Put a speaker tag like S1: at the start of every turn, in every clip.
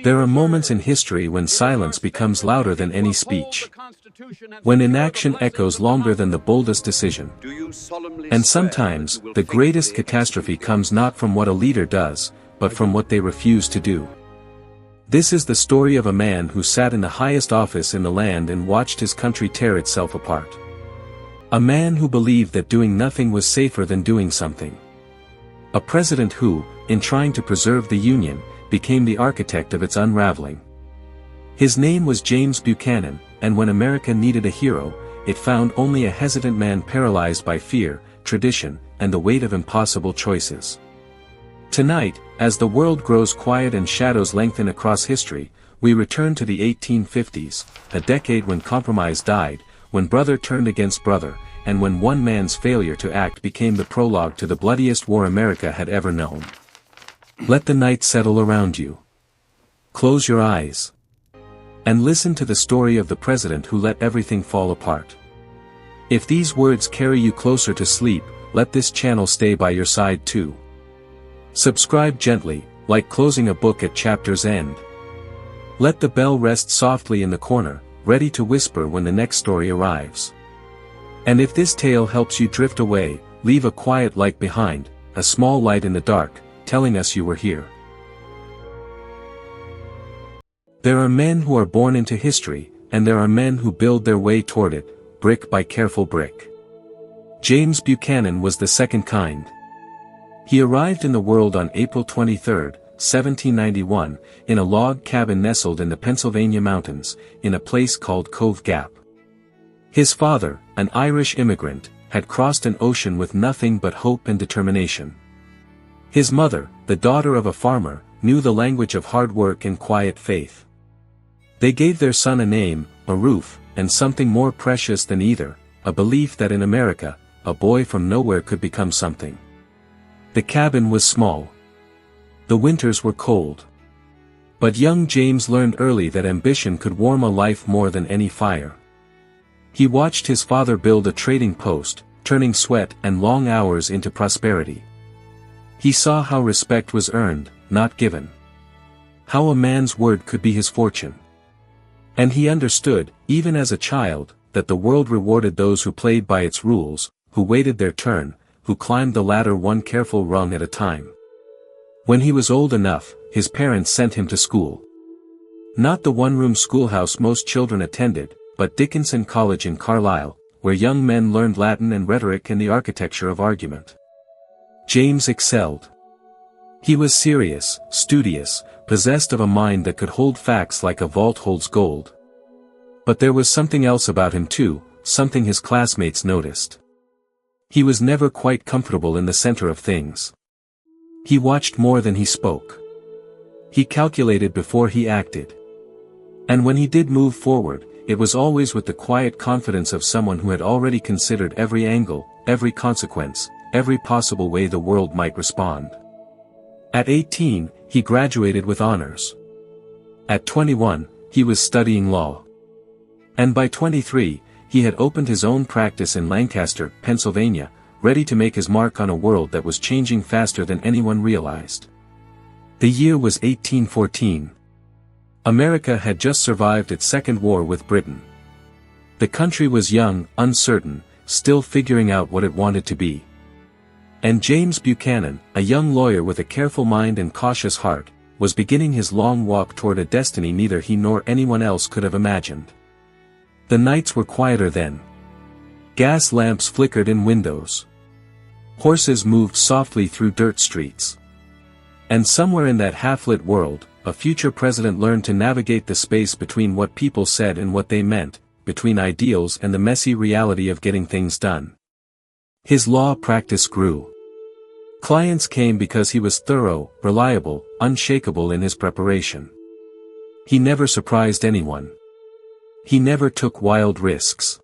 S1: There are moments in history when silence becomes louder than any speech. When inaction echoes longer than the boldest decision. And sometimes, the greatest catastrophe comes not from what a leader does, but from what they refuse to do. This is the story of a man who sat in the highest office in the land and watched his country tear itself apart. A man who believed that doing nothing was safer than doing something. A president who, in trying to preserve the Union, became the architect of its unraveling. His name was James Buchanan, and when America needed a hero, it found only a hesitant man paralyzed by fear, tradition, and the weight of impossible choices. Tonight, as the world grows quiet and shadows lengthen across history, we return to the 1850s, a decade when compromise died, when brother turned against brother, and when one man's failure to act became the prologue to the bloodiest war America had ever known. Let the night settle around you. Close your eyes. And listen to the story of the president who let everything fall apart. If these words carry you closer to sleep, let this channel stay by your side too. Subscribe gently, like closing a book at chapter's end. Let the bell rest softly in the corner, ready to whisper when the next story arrives. And if this tale helps you drift away, leave a quiet light behind, a small light in the dark, telling us you were here. There are men who are born into history, and there are men who build their way toward it, brick by careful brick. James Buchanan was the second kind. He arrived in the world on April 23, 1791, in a log cabin nestled in the Pennsylvania mountains, in a place called Cove Gap. His father, an Irish immigrant, had crossed an ocean with nothing but hope and determination. His mother, the daughter of a farmer, knew the language of hard work and quiet faith. They gave their son a name, a roof, and something more precious than either, a belief that in America, a boy from nowhere could become something. The cabin was small. The winters were cold. But young James learned early that ambition could warm a life more than any fire. He watched his father build a trading post, turning sweat and long hours into prosperity. He saw how respect was earned, not given. How a man's word could be his fortune. And he understood, even as a child, that the world rewarded those who played by its rules, who waited their turn, who climbed the ladder one careful rung at a time. When he was old enough, his parents sent him to school. Not the one-room schoolhouse most children attended, but Dickinson College in Carlisle, where young men learned Latin and rhetoric and the architecture of argument. James excelled. He was serious, studious, possessed of a mind that could hold facts like a vault holds gold. But there was something else about him too, something his classmates noticed. He was never quite comfortable in the center of things. He watched more than he spoke. He calculated before he acted. And when he did move forward, it was always with the quiet confidence of someone who had already considered every angle, every consequence, every possible way the world might respond. At 18, he graduated with honors. At 21, he was studying law. And by 23, he had opened his own practice in Lancaster, Pennsylvania, ready to make his mark on a world that was changing faster than anyone realized. The year was 1814. America had just survived its second war with Britain. The country was young, uncertain, still figuring out what it wanted to be. And James Buchanan, a young lawyer with a careful mind and cautious heart, was beginning his long walk toward a destiny neither he nor anyone else could have imagined. The nights were quieter then. Gas lamps flickered in windows. Horses moved softly through dirt streets. And somewhere in that half-lit world, a future president learned to navigate the space between what people said and what they meant, between ideals and the messy reality of getting things done. His law practice grew. Clients came because he was thorough, reliable, unshakable in his preparation. He never surprised anyone. He never took wild risks.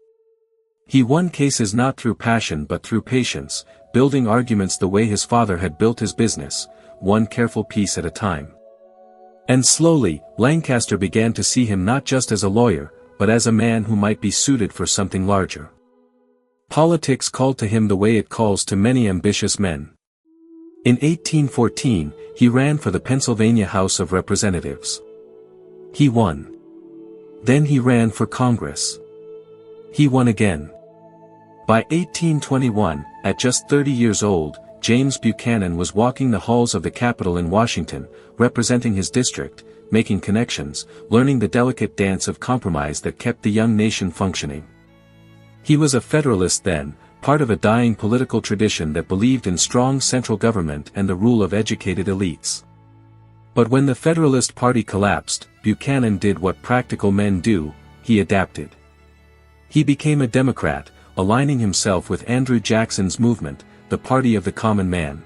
S1: He won cases not through passion but through patience, building arguments the way his father had built his business, one careful piece at a time. And slowly, Lancaster began to see him not just as a lawyer, but as a man who might be suited for something larger. Politics called to him the way it calls to many ambitious men. In 1814, he ran for the Pennsylvania House of Representatives. He won. Then he ran for Congress. He won again. By 1821, at just 30 years old, James Buchanan was walking the halls of the Capitol in Washington, representing his district, making connections, learning the delicate dance of compromise that kept the young nation functioning. He was a Federalist then, part of a dying political tradition that believed in strong central government and the rule of educated elites. But when the Federalist Party collapsed, Buchanan did what practical men do: he adapted. He became a Democrat, aligning himself with Andrew Jackson's movement, the party of the common man.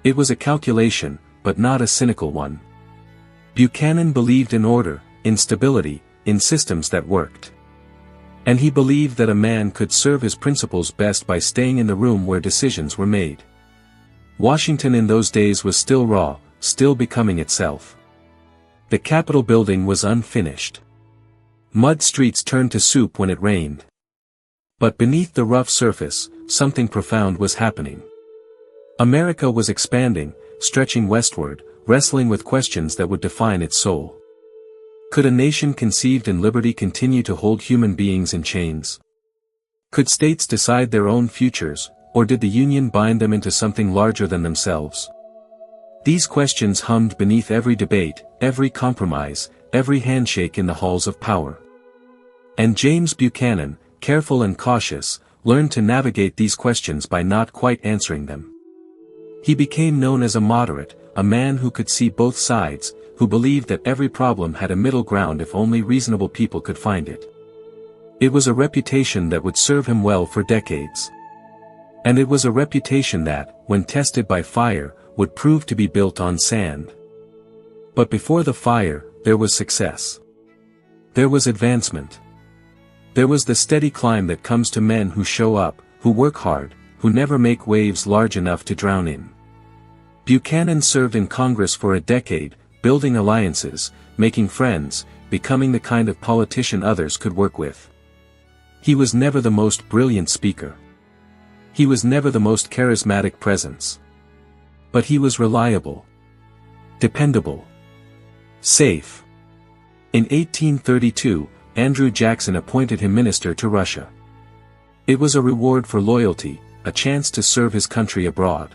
S1: It was a calculation, but not a cynical one. Buchanan believed in order, in stability, in systems that worked. And he believed that a man could serve his principles best by staying in the room where decisions were made. Washington in those days was still raw, still becoming itself. The Capitol building was unfinished. Mud streets turned to soup when it rained. But beneath the rough surface, something profound was happening. America was expanding, stretching westward, wrestling with questions that would define its soul. Could a nation conceived in liberty continue to hold human beings in chains? Could states decide their own futures, or did the Union bind them into something larger than themselves? These questions hummed beneath every debate, every compromise, every handshake in the halls of power. And James Buchanan, careful and cautious, learned to navigate these questions by not quite answering them. He became known as a moderate, a man who could see both sides, who believed that every problem had a middle ground if only reasonable people could find it. It was a reputation that would serve him well for decades. And it was a reputation that, when tested by fire, would prove to be built on sand. But before the fire, there was success. There was advancement. There was the steady climb that comes to men who show up, who work hard, who never make waves large enough to drown in. Buchanan served in Congress for a decade, building alliances, making friends, becoming the kind of politician others could work with. He was never the most brilliant speaker. He was never the most charismatic presence. But he was reliable. Dependable. Safe. In 1832, Andrew Jackson appointed him minister to Russia. It was a reward for loyalty, a chance to serve his country abroad.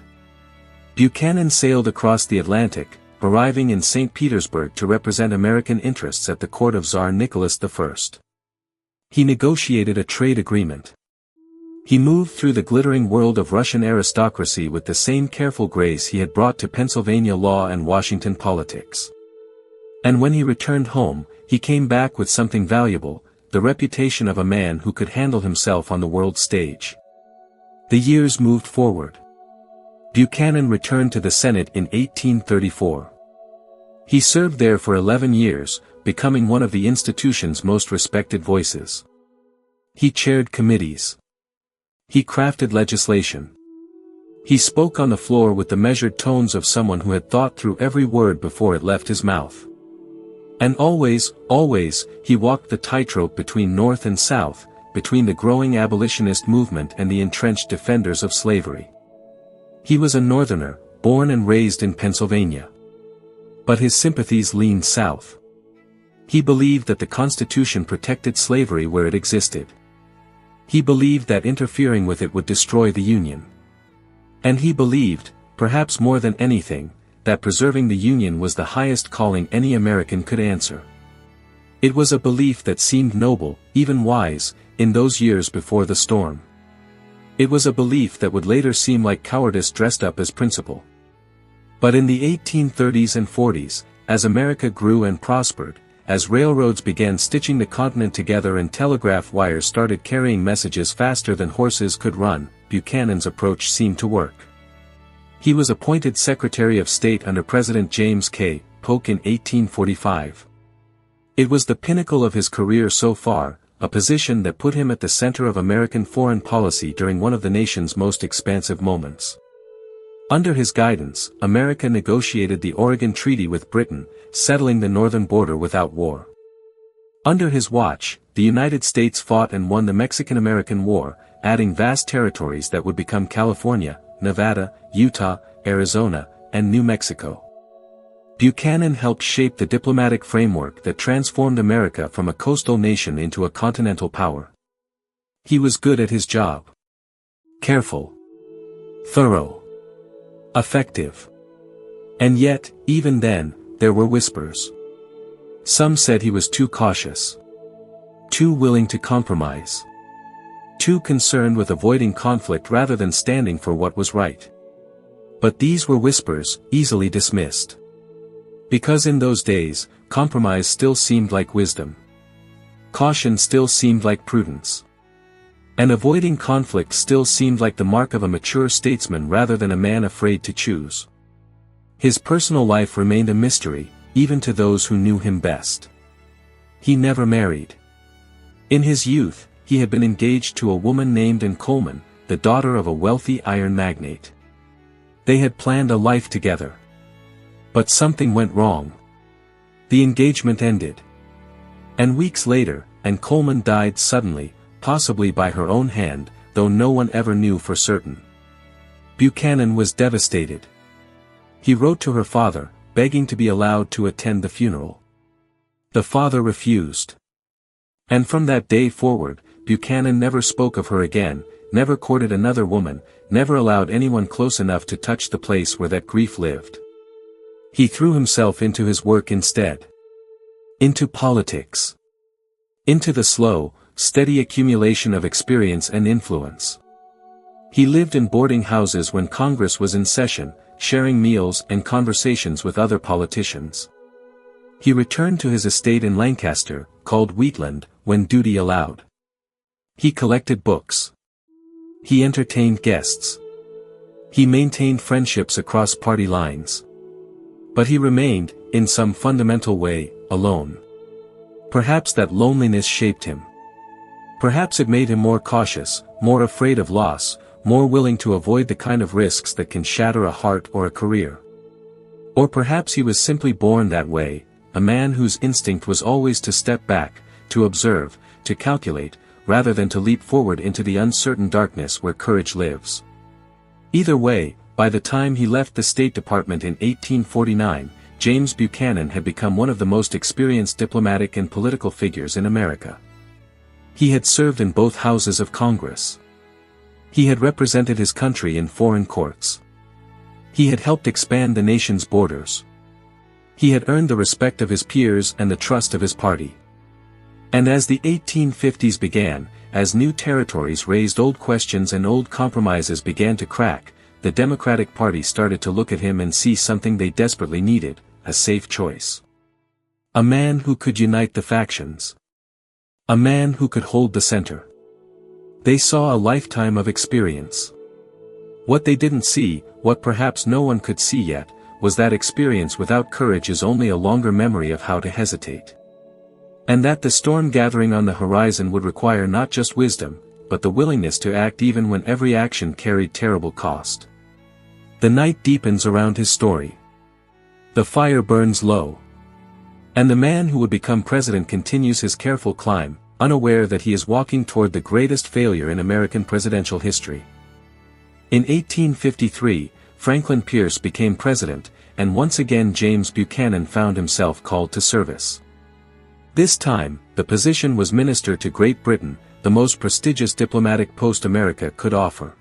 S1: Buchanan sailed across the Atlantic, arriving in St. Petersburg to represent American interests at the court of Tsar Nicholas I. He negotiated a trade agreement. He moved through the glittering world of Russian aristocracy with the same careful grace he had brought to Pennsylvania law and Washington politics. And when he returned home, he came back with something valuable, the reputation of a man who could handle himself on the world stage. The years moved forward. Buchanan returned to the Senate in 1834. He served there for 11 years, becoming one of the institution's most respected voices. He chaired committees. He crafted legislation. He spoke on the floor with the measured tones of someone who had thought through every word before it left his mouth. And always, he walked the tightrope between North and South, between the growing abolitionist movement and the entrenched defenders of slavery. He was a Northerner, born and raised in Pennsylvania. But his sympathies leaned south. He believed that the Constitution protected slavery where it existed. He believed that interfering with it would destroy the Union. And he believed, perhaps more than anything, that preserving the Union was the highest calling any American could answer. It was a belief that seemed noble, even wise, in those years before the storm. It was a belief that would later seem like cowardice dressed up as principle. But in the 1830s and 40s, as America grew and prospered, as railroads began stitching the continent together and telegraph wires started carrying messages faster than horses could run, Buchanan's approach seemed to work. He was appointed Secretary of State under President James K. Polk in 1845. It was the pinnacle of his career so far, a position that put him at the center of American foreign policy during one of the nation's most expansive moments. Under his guidance, America negotiated the Oregon Treaty with Britain, settling the northern border without war. Under his watch, the United States fought and won the Mexican-American War, adding vast territories that would become California, Nevada, Utah, Arizona, and New Mexico. Buchanan helped shape the diplomatic framework that transformed America from a coastal nation into a continental power. He was good at his job. Careful. Thorough. Effective. And yet, even then, there were whispers. Some said he was too cautious. Too willing to compromise. Too concerned with avoiding conflict rather than standing for what was right. But these were whispers, easily dismissed. Because in those days, compromise still seemed like wisdom. Caution still seemed like prudence. And avoiding conflict still seemed like the mark of a mature statesman rather than a man afraid to choose. His personal life remained a mystery, even to those who knew him best. He never married. In his youth, he had been engaged to a woman named Ann Coleman, the daughter of a wealthy iron magnate. They had planned a life together. But something went wrong. The engagement ended. And weeks later, Ann Coleman died suddenly, possibly by her own hand, though no one ever knew for certain. Buchanan was devastated. He wrote to her father, begging to be allowed to attend the funeral. The father refused. And from that day forward, Buchanan never spoke of her again, never courted another woman, never allowed anyone close enough to touch the place where that grief lived. He threw himself into his work instead. Into politics. Into the slow, steady accumulation of experience and influence. He lived in boarding houses when Congress was in session, sharing meals and conversations with other politicians. He returned to his estate in Lancaster, called Wheatland, when duty allowed. He collected books. He entertained guests. He maintained friendships across party lines. But he remained, in some fundamental way, alone. Perhaps that loneliness shaped him. Perhaps it made him more cautious, more afraid of loss, more willing to avoid the kind of risks that can shatter a heart or a career. Or perhaps he was simply born that way, a man whose instinct was always to step back, to observe, to calculate, rather than to leap forward into the uncertain darkness where courage lives. Either way, by the time he left the State Department in 1849, James Buchanan had become one of the most experienced diplomatic and political figures in America. He had served in both houses of Congress. He had represented his country in foreign courts. He had helped expand the nation's borders. He had earned the respect of his peers and the trust of his party. And as the 1850s began, as new territories raised old questions and old compromises began to crack, the Democratic Party started to look at him and see something they desperately needed, a safe choice. A man who could unite the factions. A man who could hold the center. They saw a lifetime of experience. What they didn't see, what perhaps no one could see yet, was that experience without courage is only a longer memory of how to hesitate. And that the storm gathering on the horizon would require not just wisdom, but the willingness to act even when every action carried terrible cost. The night deepens around his story. The fire burns low. And the man who would become president continues his careful climb, unaware that he is walking toward the greatest failure in American presidential history. In 1853, Franklin Pierce became president, and once again James Buchanan found himself called to service. This time, the position was Minister to Great Britain, the most prestigious diplomatic post America could offer.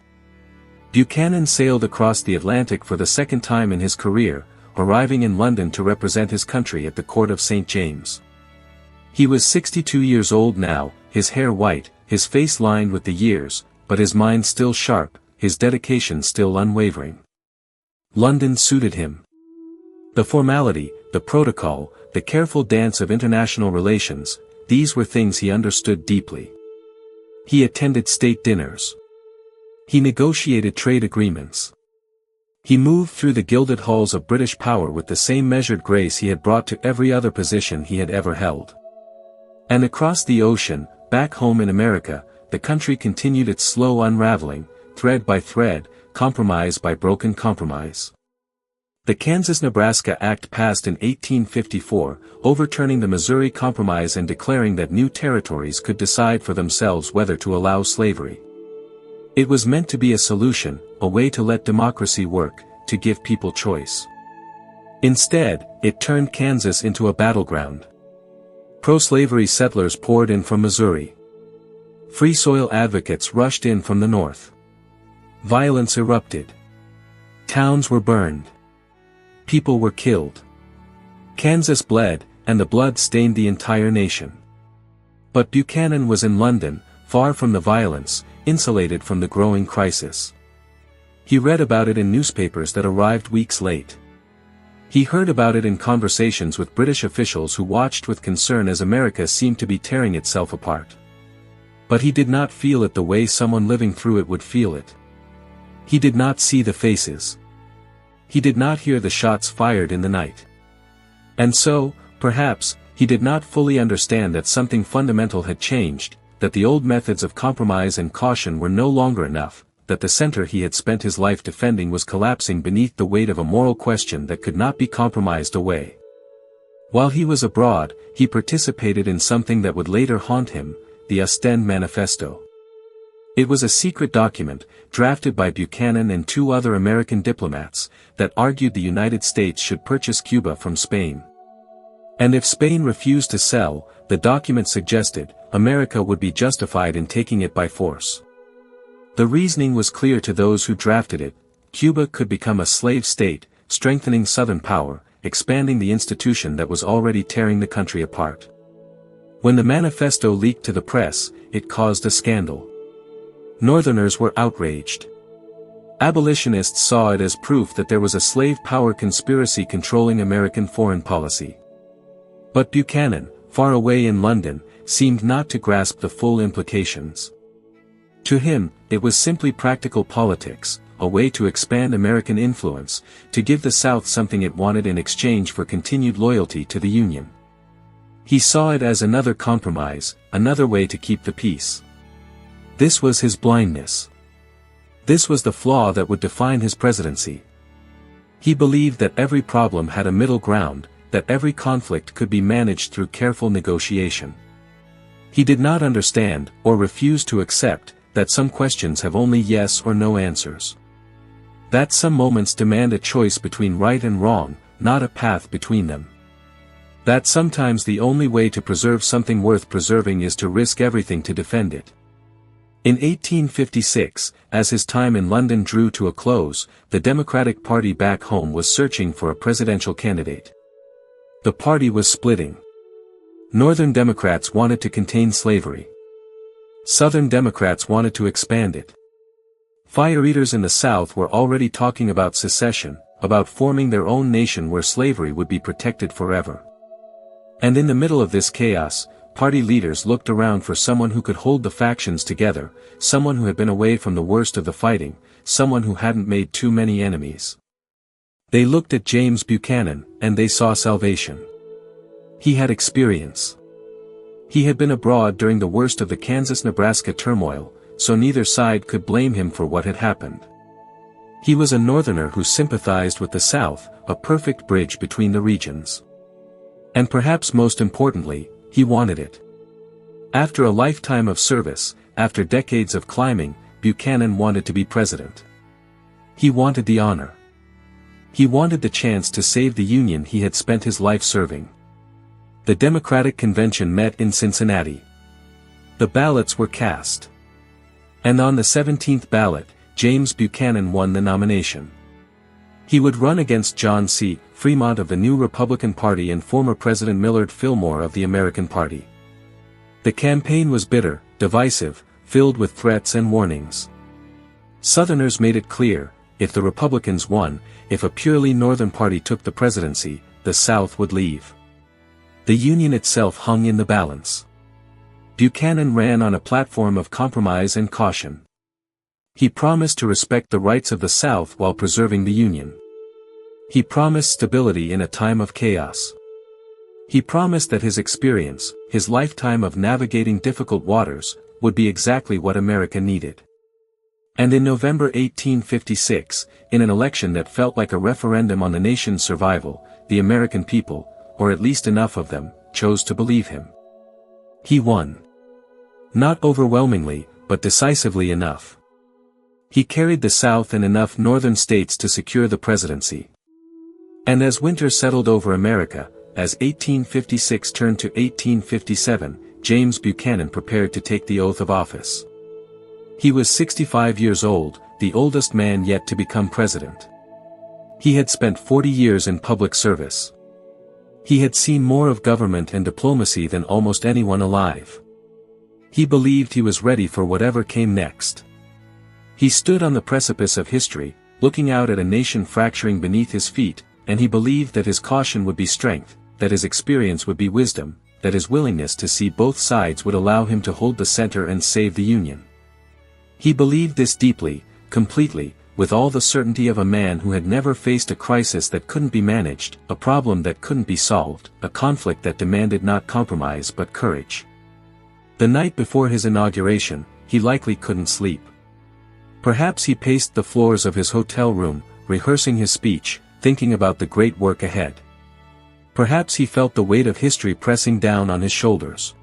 S1: Buchanan sailed across the Atlantic for the second time in his career, arriving in London to represent his country at the court of St. James. He was 62 years old now, his hair white, his face lined with the years, but his mind still sharp, his dedication still unwavering. London suited him. The formality, the protocol, the careful dance of international relations, these were things he understood deeply. He attended state dinners. He negotiated trade agreements. He moved through the gilded halls of British power with the same measured grace he had brought to every other position he had ever held. And across the ocean, back home in America, the country continued its slow unraveling, thread by thread, compromise by broken compromise. The Kansas-Nebraska Act passed in 1854, overturning the Missouri Compromise and declaring that new territories could decide for themselves whether to allow slavery. It was meant to be a solution, a way to let democracy work, to give people choice. Instead, it turned Kansas into a battleground. Pro-slavery settlers poured in from Missouri. Free soil advocates rushed in from the north. Violence erupted. Towns were burned. People were killed. Kansas bled, and the blood stained the entire nation. But Buchanan was in London, far from the violence, insulated from the growing crisis. He read about it in newspapers that arrived weeks late. He heard about it in conversations with British officials who watched with concern as America seemed to be tearing itself apart. But he did not feel it the way someone living through it would feel it. He did not see the faces. He did not hear the shots fired in the night. And so, perhaps, he did not fully understand that something fundamental had changed, that the old methods of compromise and caution were no longer enough, that the center he had spent his life defending was collapsing beneath the weight of a moral question that could not be compromised away. While he was abroad, he participated in something that would later haunt him, the Ostend Manifesto. It was a secret document, drafted by Buchanan and 2 other American diplomats, that argued the United States should purchase Cuba from Spain. And if Spain refused to sell, the document suggested, America would be justified in taking it by force. The reasoning was clear to those who drafted it: Cuba could become a slave state, strengthening Southern power, expanding the institution that was already tearing the country apart. When the manifesto leaked to the press, it caused a scandal. Northerners were outraged. Abolitionists saw it as proof that there was a slave power conspiracy controlling American foreign policy. But Buchanan, far away in London, seemed not to grasp the full implications. To him, it was simply practical politics, a way to expand American influence, to give the South something it wanted in exchange for continued loyalty to the Union. He saw it as another compromise, another way to keep the peace. This was his blindness. This was the flaw that would define his presidency. He believed that every problem had a middle ground, that every conflict could be managed through careful negotiation. He did not understand, or refuse to accept, that some questions have only yes or no answers. That some moments demand a choice between right and wrong, not a path between them. That sometimes the only way to preserve something worth preserving is to risk everything to defend it. In 1856, as his time in London drew to a close, the Democratic Party back home was searching for a presidential candidate. The party was splitting. Northern Democrats wanted to contain slavery. Southern Democrats wanted to expand it. Fire-eaters in the South were already talking about secession, about forming their own nation where slavery would be protected forever. And in the middle of this chaos, party leaders looked around for someone who could hold the factions together, someone who had been away from the worst of the fighting, someone who hadn't made too many enemies. They looked at James Buchanan, and they saw salvation. He had experience. He had been abroad during the worst of the Kansas-Nebraska turmoil, so neither side could blame him for what had happened. He was a Northerner who sympathized with the South, a perfect bridge between the regions. And perhaps most importantly, he wanted it. After a lifetime of service, after decades of climbing, Buchanan wanted to be president. He wanted the honor. He wanted the chance to save the Union he had spent his life serving. The Democratic Convention met in Cincinnati. The ballots were cast. And on the 17th ballot, James Buchanan won the nomination. He would run against John C. Fremont of the new Republican Party and former President Millard Fillmore of the American Party. The campaign was bitter, divisive, filled with threats and warnings. Southerners made it clear, if the Republicans won, if a purely Northern party took the presidency, the South would leave. The Union itself hung in the balance. Buchanan ran on a platform of compromise and caution. He promised to respect the rights of the South while preserving the Union. He promised stability in a time of chaos. He promised that his experience, his lifetime of navigating difficult waters, would be exactly what America needed. And in November 1856, in an election that felt like a referendum on the nation's survival, the American people, or at least enough of them, chose to believe him. He won. Not overwhelmingly, but decisively enough. He carried the South and enough northern states to secure the presidency. And as winter settled over America, as 1856 turned to 1857, James Buchanan prepared to take the oath of office. He was 65 years old, the oldest man yet to become president. He had spent 40 years in public service. He had seen more of government and diplomacy than almost anyone alive. He believed he was ready for whatever came next. He stood on the precipice of history, looking out at a nation fracturing beneath his feet, and he believed that his caution would be strength, that his experience would be wisdom, that his willingness to see both sides would allow him to hold the center and save the Union. He believed this deeply, completely, with all the certainty of a man who had never faced a crisis that couldn't be managed, a problem that couldn't be solved, a conflict that demanded not compromise but courage. The night before his inauguration, he likely couldn't sleep. Perhaps he paced the floors of his hotel room, rehearsing his speech, thinking about the great work ahead. Perhaps he felt the weight of history pressing down on his shoulders.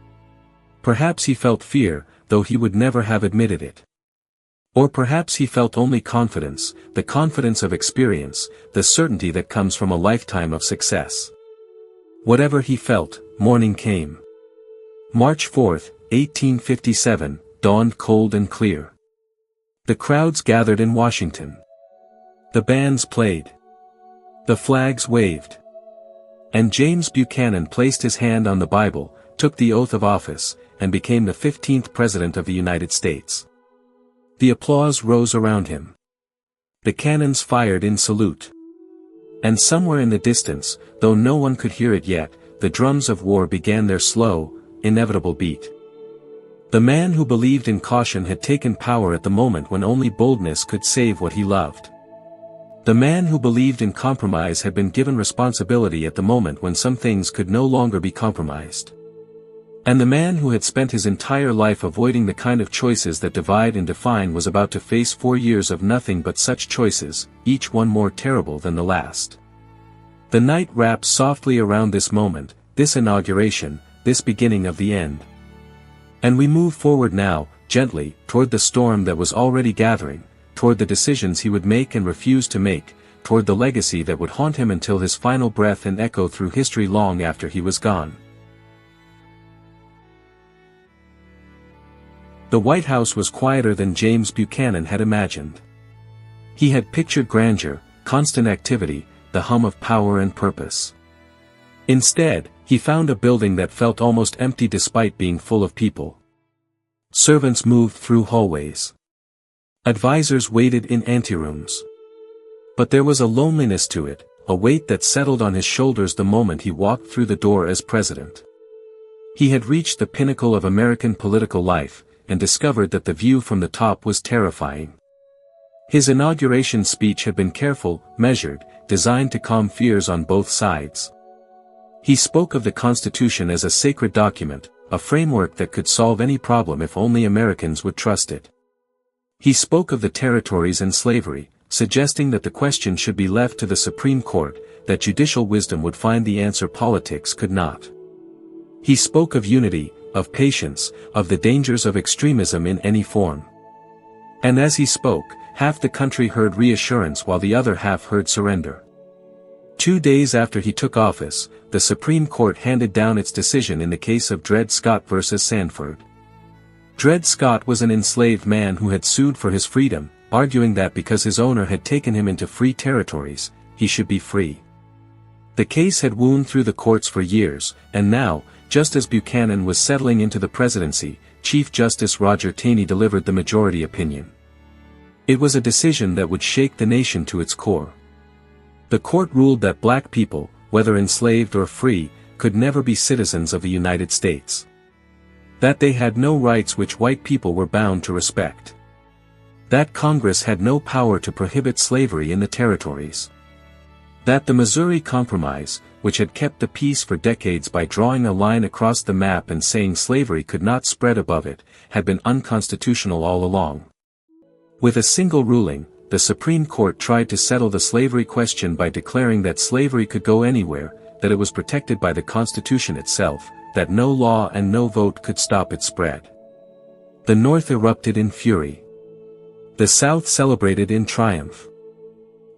S1: Perhaps he felt fear, though he would never have admitted it. Or perhaps he felt only confidence, the confidence of experience, the certainty that comes from a lifetime of success. Whatever he felt, morning came. March 4th, 1857, dawned cold and clear. The crowds gathered in Washington. The bands played. The flags waved. And James Buchanan placed his hand on the Bible, took the oath of office, and became the 15th President of the United States. The applause rose around him. The cannons fired in salute. And somewhere in the distance, though no one could hear it yet, the drums of war began their slow, inevitable beat. The man who believed in caution had taken power at the moment when only boldness could save what he loved. The man who believed in compromise had been given responsibility at the moment when some things could no longer be compromised. And the man who had spent his entire life avoiding the kind of choices that divide and define was about to face 4 years of nothing but such choices, each one more terrible than the last. The night wrapped softly around this moment, this inauguration, this beginning of the end. And we move forward now, gently, toward the storm that was already gathering, toward the decisions he would make and refuse to make, toward the legacy that would haunt him until his final breath and echo through history long after he was gone. The White House was quieter than James Buchanan had imagined. He had pictured grandeur, constant activity, the hum of power and purpose. Instead, he found a building that felt almost empty despite being full of people. Servants moved through hallways. Advisors waited in anterooms. But there was a loneliness to it, a weight that settled on his shoulders the moment he walked through the door as president. He had reached the pinnacle of American political life, and discovered that the view from the top was terrifying. His inauguration speech had been careful, measured, designed to calm fears on both sides. He spoke of the Constitution as a sacred document, a framework that could solve any problem if only Americans would trust it. He spoke of the territories and slavery, suggesting that the question should be left to the Supreme Court, that judicial wisdom would find the answer politics could not. He spoke of unity, of patience, of the dangers of extremism in any form. And as he spoke, half the country heard reassurance while the other half heard surrender. 2 days after he took office, the Supreme Court handed down its decision in the case of Dred Scott versus Sanford. Dred Scott was an enslaved man who had sued for his freedom, arguing that because his owner had taken him into free territories, he should be free. The case had wound through the courts for years, and now, just as Buchanan was settling into the presidency, Chief Justice Roger Taney delivered the majority opinion. It was a decision that would shake the nation to its core. The court ruled that black people, whether enslaved or free, could never be citizens of the United States. That they had no rights which white people were bound to respect. That Congress had no power to prohibit slavery in the territories. That the Missouri Compromise, which had kept the peace for decades by drawing a line across the map and saying slavery could not spread above it, had been unconstitutional all along. With a single ruling, the Supreme Court tried to settle the slavery question by declaring that slavery could go anywhere, that it was protected by the Constitution itself, that no law and no vote could stop its spread. The North erupted in fury. The South celebrated in triumph.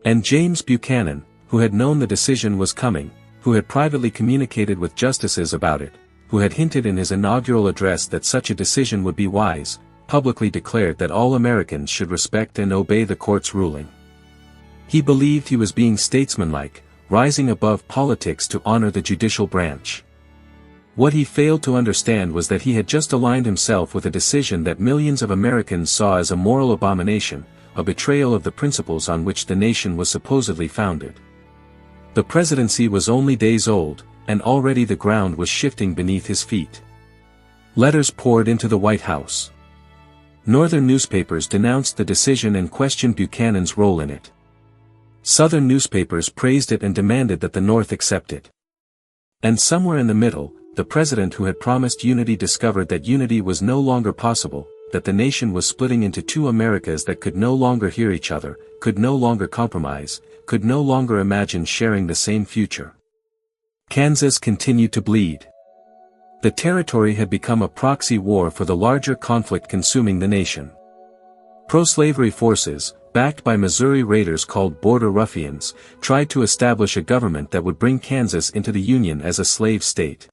S1: And James Buchanan, who had known the decision was coming, who had privately communicated with justices about it, who had hinted in his inaugural address that such a decision would be wise, publicly declared that all Americans should respect and obey the court's ruling. He believed he was being statesmanlike, rising above politics to honor the judicial branch. What he failed to understand was that he had just aligned himself with a decision that millions of Americans saw as a moral abomination, a betrayal of the principles on which the nation was supposedly founded. The presidency was only days old, and already the ground was shifting beneath his feet. Letters poured into the White House. Northern newspapers denounced the decision and questioned Buchanan's role in it. Southern newspapers praised it and demanded that the North accept it. And somewhere in the middle, the president who had promised unity discovered that unity was no longer possible, that the nation was splitting into two Americas that could no longer hear each other, could no longer compromise, could no longer imagine sharing the same future. Kansas continued to bleed. The territory had become a proxy war for the larger conflict consuming the nation. Pro-slavery forces, backed by Missouri raiders called Border Ruffians, tried to establish a government that would bring Kansas into the Union as a slave state.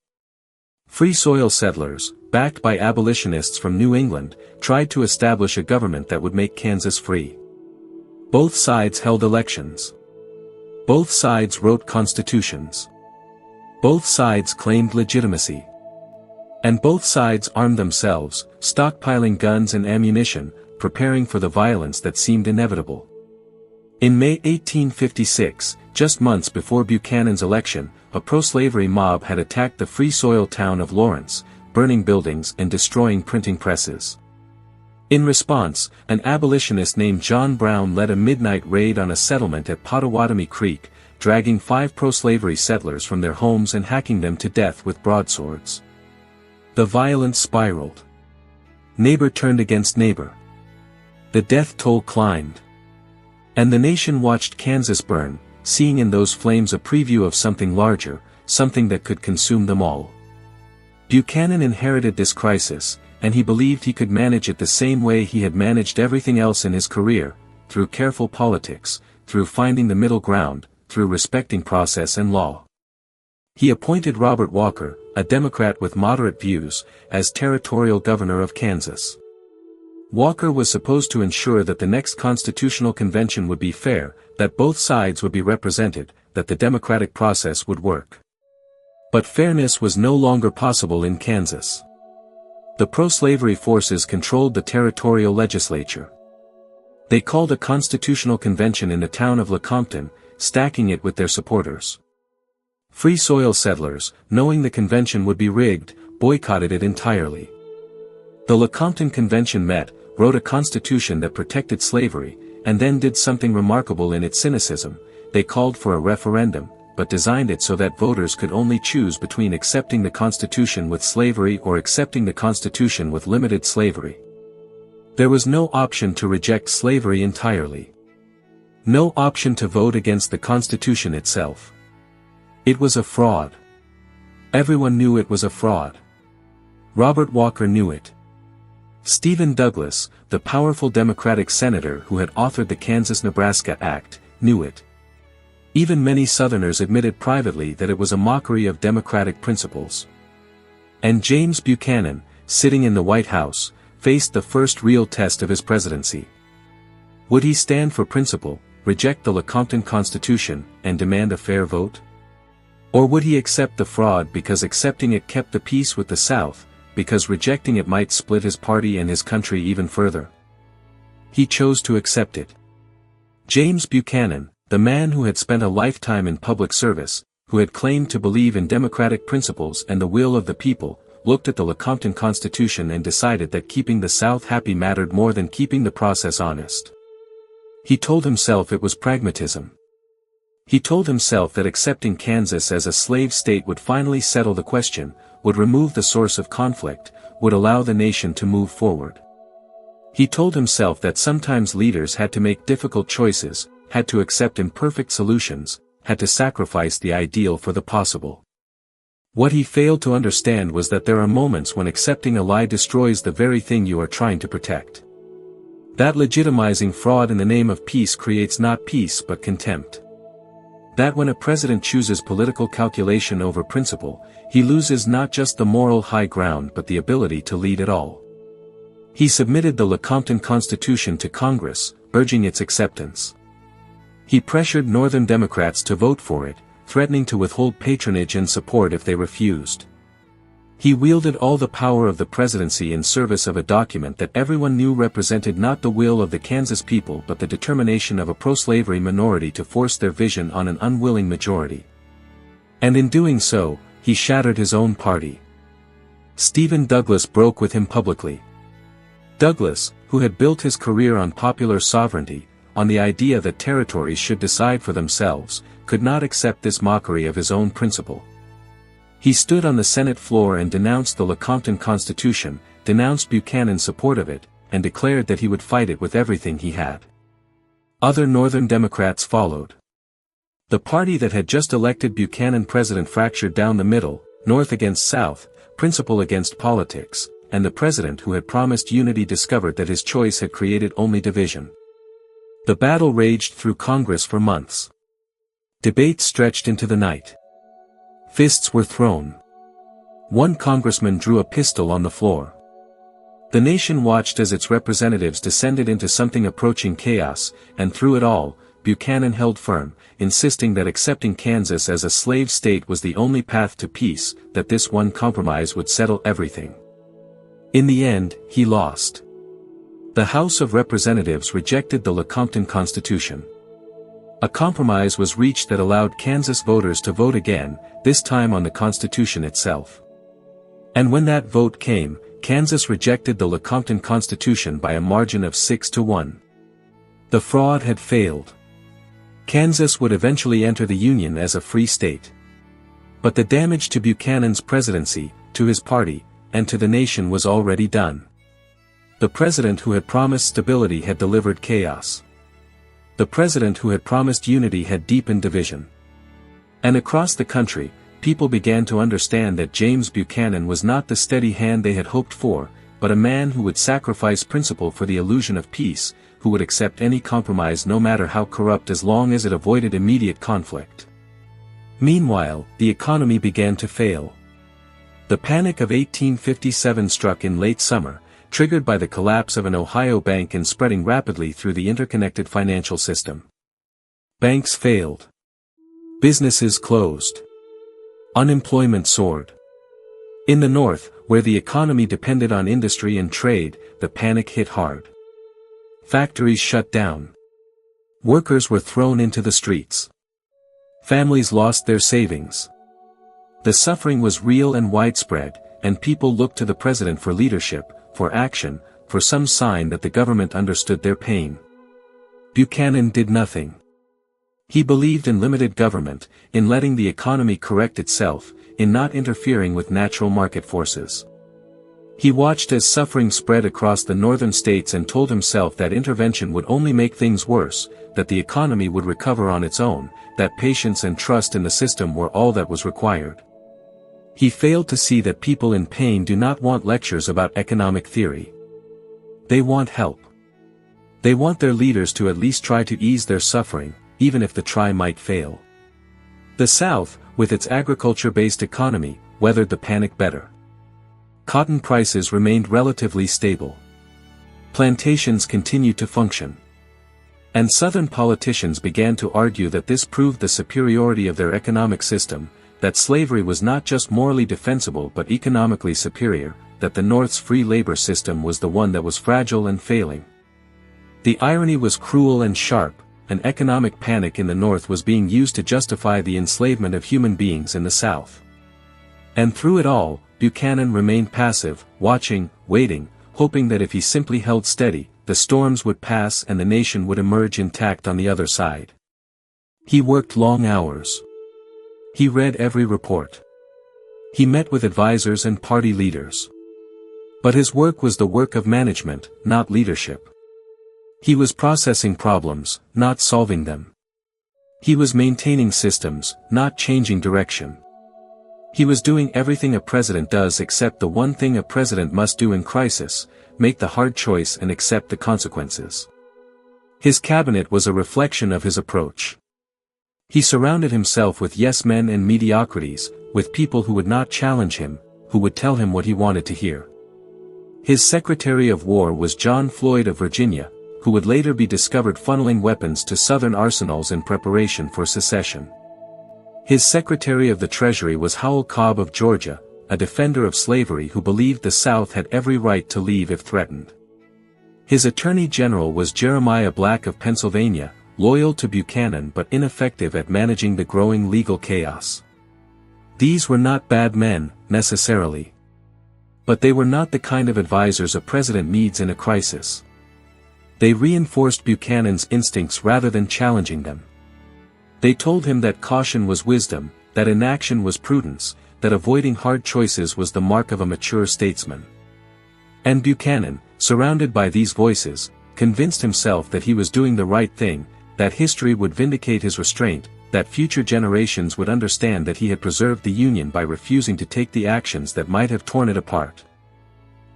S1: Free soil settlers, backed by abolitionists from New England, tried to establish a government that would make Kansas free. Both sides held elections. Both sides wrote constitutions. Both sides claimed legitimacy. And both sides armed themselves, stockpiling guns and ammunition, preparing for the violence that seemed inevitable. In May 1856, just months before Buchanan's election, a pro-slavery mob had attacked the free soil town of Lawrence, burning buildings and destroying printing presses. In response, an abolitionist named John Brown led a midnight raid on a settlement at Pottawatomie Creek, dragging 5 pro-slavery settlers from their homes and hacking them to death with broadswords. The violence spiraled. Neighbor turned against neighbor. The death toll climbed. And the nation watched Kansas burn, seeing in those flames a preview of something larger, something that could consume them all. Buchanan inherited this crisis, and he believed he could manage it the same way he had managed everything else in his career, through careful politics, through finding the middle ground, through respecting process and law. He appointed Robert Walker, a Democrat with moderate views, as territorial governor of Kansas. Walker was supposed to ensure that the next constitutional convention would be fair, that both sides would be represented, that the democratic process would work. But fairness was no longer possible in Kansas. The pro-slavery forces controlled the territorial legislature. They called a constitutional convention in the town of Lecompton, stacking it with their supporters. Free soil settlers, knowing the convention would be rigged, boycotted it entirely. The Lecompton Convention met, wrote a constitution that protected slavery, and then did something remarkable in its cynicism. They called for a referendum, but designed it so that voters could only choose between accepting the Constitution with slavery or accepting the Constitution with limited slavery. There was no option to reject slavery entirely. No option to vote against the Constitution itself. It was a fraud. Everyone knew it was a fraud. Robert Walker knew it. Stephen Douglas, the powerful Democratic senator who had authored the Kansas-Nebraska Act, knew it. Even many Southerners admitted privately that it was a mockery of democratic principles. And James Buchanan, sitting in the White House, faced the first real test of his presidency. Would he stand for principle, reject the Lecompton Constitution, and demand a fair vote? Or would he accept the fraud because accepting it kept the peace with the South, because rejecting it might split his party and his country even further? He chose to accept it. James Buchanan, the man who had spent a lifetime in public service, who had claimed to believe in democratic principles and the will of the people, looked at the Lecompton Constitution and decided that keeping the South happy mattered more than keeping the process honest. He told himself it was pragmatism. He told himself that accepting Kansas as a slave state would finally settle the question, would remove the source of conflict, would allow the nation to move forward. He told himself that sometimes leaders had to make difficult choices, had to accept imperfect solutions, had to sacrifice the ideal for the possible. What he failed to understand was that there are moments when accepting a lie destroys the very thing you are trying to protect. That legitimizing fraud in the name of peace creates not peace but contempt. That when a president chooses political calculation over principle, he loses not just the moral high ground but the ability to lead at all. He submitted the Lecompton Constitution to Congress, urging its acceptance. He pressured Northern Democrats to vote for it, threatening to withhold patronage and support if they refused. He wielded all the power of the presidency in service of a document that everyone knew represented not the will of the Kansas people but the determination of a pro-slavery minority to force their vision on an unwilling majority. And in doing so, he shattered his own party. Stephen Douglas broke with him publicly. Douglas, who had built his career on popular sovereignty, on the idea that territories should decide for themselves, could not accept this mockery of his own principle. He stood on the Senate floor and denounced the Lecompton Constitution, denounced Buchanan's support of it, and declared that he would fight it with everything he had. Other Northern Democrats followed. The party that had just elected Buchanan president fractured down the middle, North against South, principle against politics, and the president who had promised unity discovered that his choice had created only division. The battle raged through Congress for months. Debates stretched into the night. Fists were thrown. One congressman drew a pistol on the floor. The nation watched as its representatives descended into something approaching chaos, and through it all, Buchanan held firm, insisting that accepting Kansas as a slave state was the only path to peace, that this one compromise would settle everything. In the end, he lost. The House of Representatives rejected the Lecompton Constitution. A compromise was reached that allowed Kansas voters to vote again, this time on the Constitution itself. And when that vote came, Kansas rejected the Lecompton Constitution by a margin of 6-1. The fraud had failed. Kansas would eventually enter the Union as a free state. But the damage to Buchanan's presidency, to his party, and to the nation was already done. The president who had promised stability had delivered chaos. The president who had promised unity had deepened division. And across the country, people began to understand that James Buchanan was not the steady hand they had hoped for, but a man who would sacrifice principle for the illusion of peace, who would accept any compromise no matter how corrupt as long as it avoided immediate conflict. Meanwhile, the economy began to fail. The Panic of 1857 struck in late summer, triggered by the collapse of an Ohio bank and spreading rapidly through the interconnected financial system. Banks failed. Businesses closed. Unemployment soared. In the North, where the economy depended on industry and trade, the panic hit hard. Factories shut down. Workers were thrown into the streets. Families lost their savings. The suffering was real and widespread, and people looked to the president for leadership, for action, for some sign that the government understood their pain. Buchanan did nothing. He believed in limited government, in letting the economy correct itself, in not interfering with natural market forces. He watched as suffering spread across the northern states and told himself that intervention would only make things worse, that the economy would recover on its own, that patience and trust in the system were all that was required. He failed to see that people in pain do not want lectures about economic theory. They want help. They want their leaders to at least try to ease their suffering, even if the try might fail. The South, with its agriculture-based economy, weathered the panic better. Cotton prices remained relatively stable. Plantations continued to function. And Southern politicians began to argue that this proved the superiority of their economic system, that slavery was not just morally defensible but economically superior, that the North's free labor system was the one that was fragile and failing. The irony was cruel and sharp. An economic panic in the North was being used to justify the enslavement of human beings in the South. And through it all, Buchanan remained passive, watching, waiting, hoping that if he simply held steady, the storms would pass and the nation would emerge intact on the other side. He worked long hours. He read every report. He met with advisors and party leaders. But his work was the work of management, not leadership. He was processing problems, not solving them. He was maintaining systems, not changing direction. He was doing everything a president does except the one thing a president must do in crisis: make the hard choice and accept the consequences. His cabinet was a reflection of his approach. He surrounded himself with yes-men and mediocrities, with people who would not challenge him, who would tell him what he wanted to hear. His Secretary of War was John Floyd of Virginia, who would later be discovered funneling weapons to Southern arsenals in preparation for secession. His Secretary of the Treasury was Howell Cobb of Georgia, a defender of slavery who believed the South had every right to leave if threatened. His Attorney General was Jeremiah Black of Pennsylvania, loyal to Buchanan but ineffective at managing the growing legal chaos. These were not bad men, necessarily. But they were not the kind of advisors a president needs in a crisis. They reinforced Buchanan's instincts rather than challenging them. They told him that caution was wisdom, that inaction was prudence, that avoiding hard choices was the mark of a mature statesman. And Buchanan, surrounded by these voices, convinced himself that he was doing the right thing, that history would vindicate his restraint, that future generations would understand that he had preserved the Union by refusing to take the actions that might have torn it apart.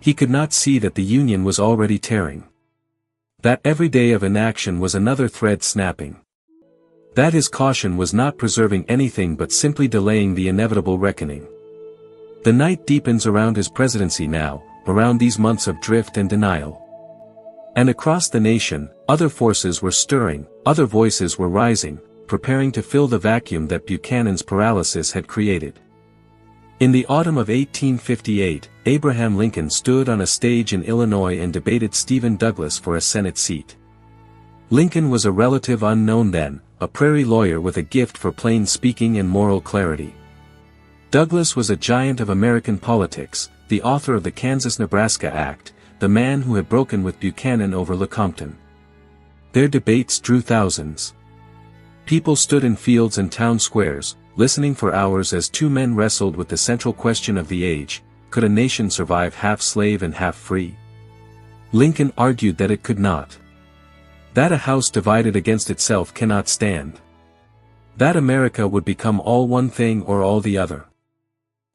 S1: He could not see that the Union was already tearing. That every day of inaction was another thread snapping. That his caution was not preserving anything but simply delaying the inevitable reckoning. The night deepens around his presidency now, around these months of drift and denial. And across the nation, other forces were stirring, other voices were rising, preparing to fill the vacuum that Buchanan's paralysis had created. In the autumn of 1858, Abraham Lincoln stood on a stage in Illinois and debated Stephen Douglas for a Senate seat. Lincoln was a relative unknown then, a prairie lawyer with a gift for plain speaking and moral clarity. Douglas was a giant of American politics, the author of the Kansas-Nebraska Act, the man who had broken with Buchanan over Lecompton. Their debates drew thousands. People stood in fields and town squares, listening for hours as two men wrestled with the central question of the age: could a nation survive half slave and half free? Lincoln argued that it could not. That a house divided against itself cannot stand. That America would become all one thing or all the other.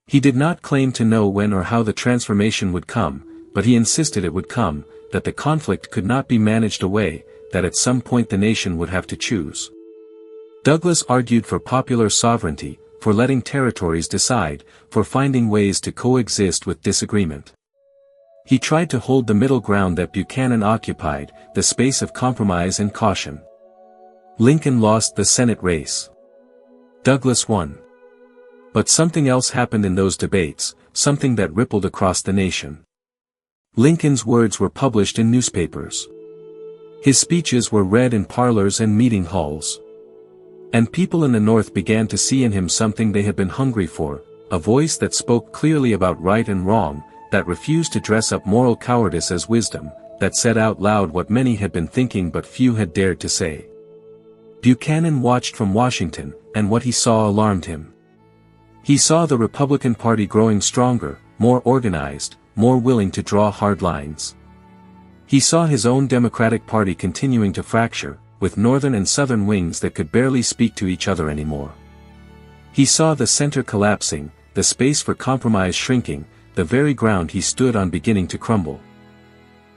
S1: He did not claim to know when or how the transformation would come, but he insisted it would come, that the conflict could not be managed away, that at some point the nation would have to choose. Douglas argued for popular sovereignty, for letting territories decide, for finding ways to coexist with disagreement. He tried to hold the middle ground that Buchanan occupied, the space of compromise and caution. Lincoln lost the Senate race. Douglas won. But something else happened in those debates, something that rippled across the nation. Lincoln's words were published in newspapers. His speeches were read in parlors and meeting halls. And people in the North began to see in him something they had been hungry for, a voice that spoke clearly about right and wrong, that refused to dress up moral cowardice as wisdom, that said out loud what many had been thinking but few had dared to say. Buchanan watched from Washington, and what he saw alarmed him. He saw the Republican Party growing stronger, more organized, more willing to draw hard lines. He saw his own Democratic Party continuing to fracture, with northern and southern wings that could barely speak to each other anymore. He saw the center collapsing, the space for compromise shrinking, the very ground he stood on beginning to crumble.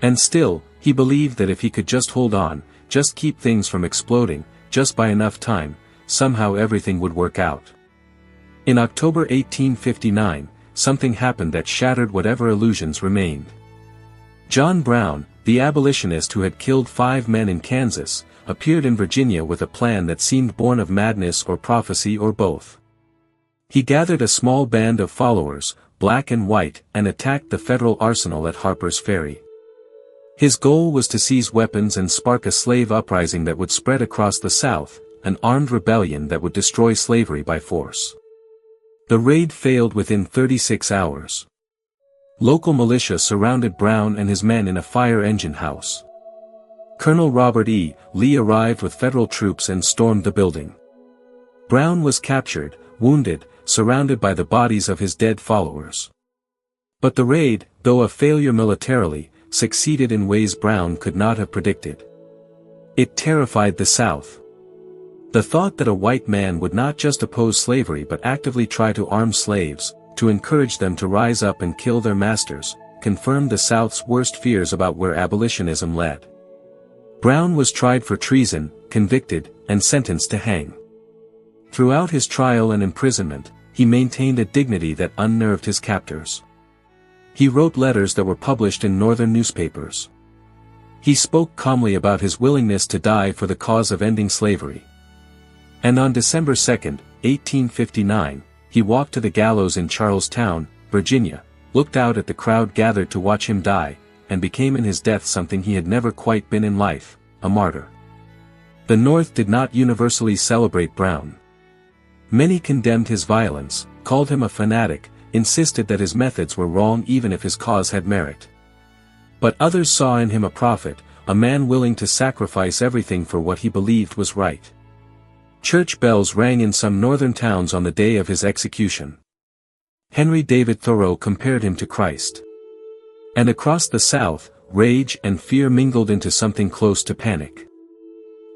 S1: And still, he believed that if he could just hold on, just keep things from exploding, just buy enough time, somehow everything would work out. In October 1859, something happened that shattered whatever illusions remained. John Brown, the abolitionist who had killed 5 men in Kansas, appeared in Virginia with a plan that seemed born of madness or prophecy or both. He gathered a small band of followers, black and white, and attacked the federal arsenal at Harper's Ferry. His goal was to seize weapons and spark a slave uprising that would spread across the South, an armed rebellion that would destroy slavery by force. The raid failed within 36 hours. Local militia surrounded Brown and his men in a fire engine house. Colonel Robert E. Lee arrived with federal troops and stormed the building. Brown was captured, wounded, surrounded by the bodies of his dead followers. But the raid, though a failure militarily, succeeded in ways Brown could not have predicted. It terrified the South. The thought that a white man would not just oppose slavery but actively try to arm slaves, to encourage them to rise up and kill their masters, confirmed the South's worst fears about where abolitionism led. Brown was tried for treason, convicted, and sentenced to hang. Throughout his trial and imprisonment, he maintained a dignity that unnerved his captors. He wrote letters that were published in Northern newspapers. He spoke calmly about his willingness to die for the cause of ending slavery. And on December 2, 1859, he walked to the gallows in Charlestown, Virginia, looked out at the crowd gathered to watch him die, and became in his death something he had never quite been in life, a martyr. The North did not universally celebrate Brown. Many condemned his violence, called him a fanatic, insisted that his methods were wrong even if his cause had merit. But others saw in him a prophet, a man willing to sacrifice everything for what he believed was right. Church bells rang in some northern towns on the day of his execution. Henry David Thoreau compared him to Christ. And across the South, rage and fear mingled into something close to panic.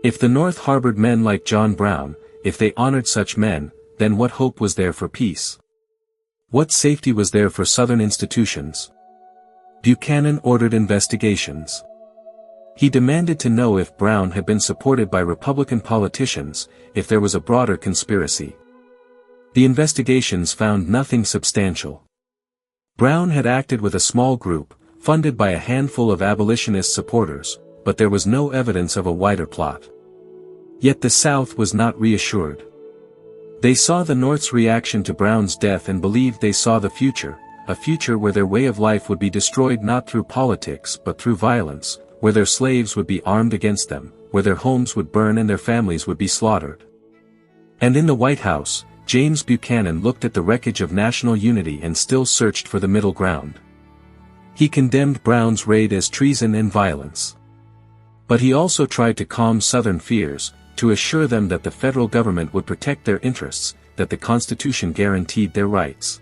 S1: If the North harbored men like John Brown, if they honored such men, then what hope was there for peace? What safety was there for Southern institutions? Buchanan ordered investigations. He demanded to know if Brown had been supported by Republican politicians, if there was a broader conspiracy. The investigations found nothing substantial. Brown had acted with a small group, funded by a handful of abolitionist supporters, but there was no evidence of a wider plot. Yet the South was not reassured. They saw the North's reaction to Brown's death and believed they saw the future, a future where their way of life would be destroyed not through politics but through violence, where their slaves would be armed against them, where their homes would burn and their families would be slaughtered. And in the White House, James Buchanan looked at the wreckage of national unity and still searched for the middle ground. He condemned Brown's raid as treason and violence. But he also tried to calm Southern fears, to assure them that the federal government would protect their interests, that the Constitution guaranteed their rights.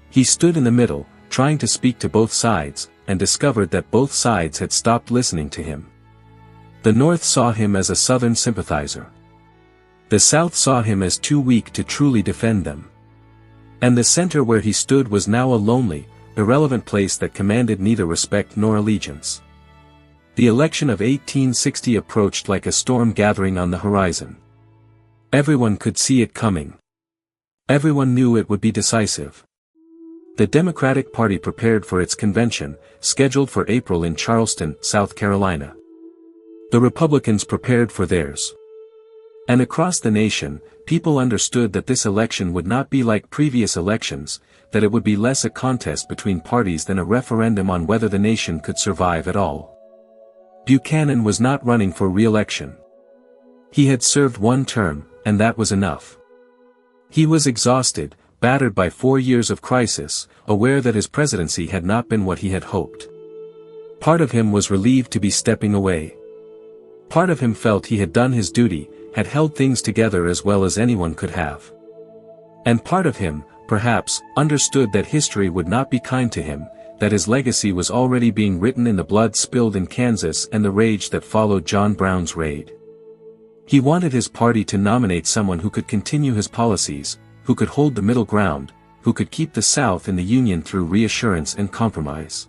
S1: He stood in the middle, trying to speak to both sides, and discovered that both sides had stopped listening to him. The North saw him as a Southern sympathizer. The South saw him as too weak to truly defend them. And the center where he stood was now a lonely, irrelevant place that commanded neither respect nor allegiance. The election of 1860 approached like a storm gathering on the horizon. Everyone could see it coming. Everyone knew it would be decisive. The Democratic Party prepared for its convention, scheduled for April in Charleston, South Carolina. The Republicans prepared for theirs. And across the nation, people understood that this election would not be like previous elections, that it would be less a contest between parties than a referendum on whether the nation could survive at all. Buchanan was not running for re-election. He had served one term, and that was enough. He was exhausted, battered by 4 years of crisis, aware that his presidency had not been what he had hoped. Part of him was relieved to be stepping away. Part of him felt he had done his duty, had held things together as well as anyone could have. And part of him, perhaps, understood that history would not be kind to him, that his legacy was already being written in the blood spilled in Kansas and the rage that followed John Brown's raid. He wanted his party to nominate someone who could continue his policies, who could hold the middle ground, who could keep the South in the Union through reassurance and compromise.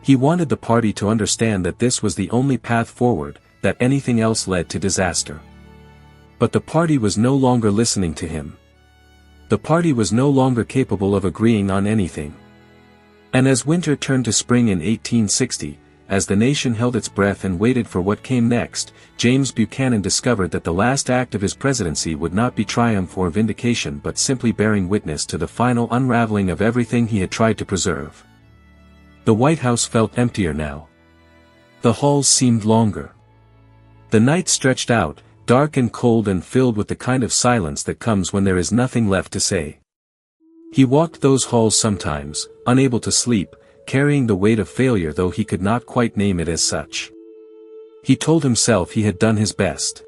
S1: He wanted the party to understand that this was the only path forward, that anything else led to disaster. But the party was no longer listening to him. The party was no longer capable of agreeing on anything. And as winter turned to spring in 1860, as the nation held its breath and waited for what came next, James Buchanan discovered that the last act of his presidency would not be triumph or vindication but simply bearing witness to the final unraveling of everything he had tried to preserve. The White House felt emptier now. The halls seemed longer. The night stretched out, dark and cold and filled with the kind of silence that comes when there is nothing left to say. He walked those halls sometimes, unable to sleep, carrying the weight of failure though he could not quite name it as such. He told himself he had done his best.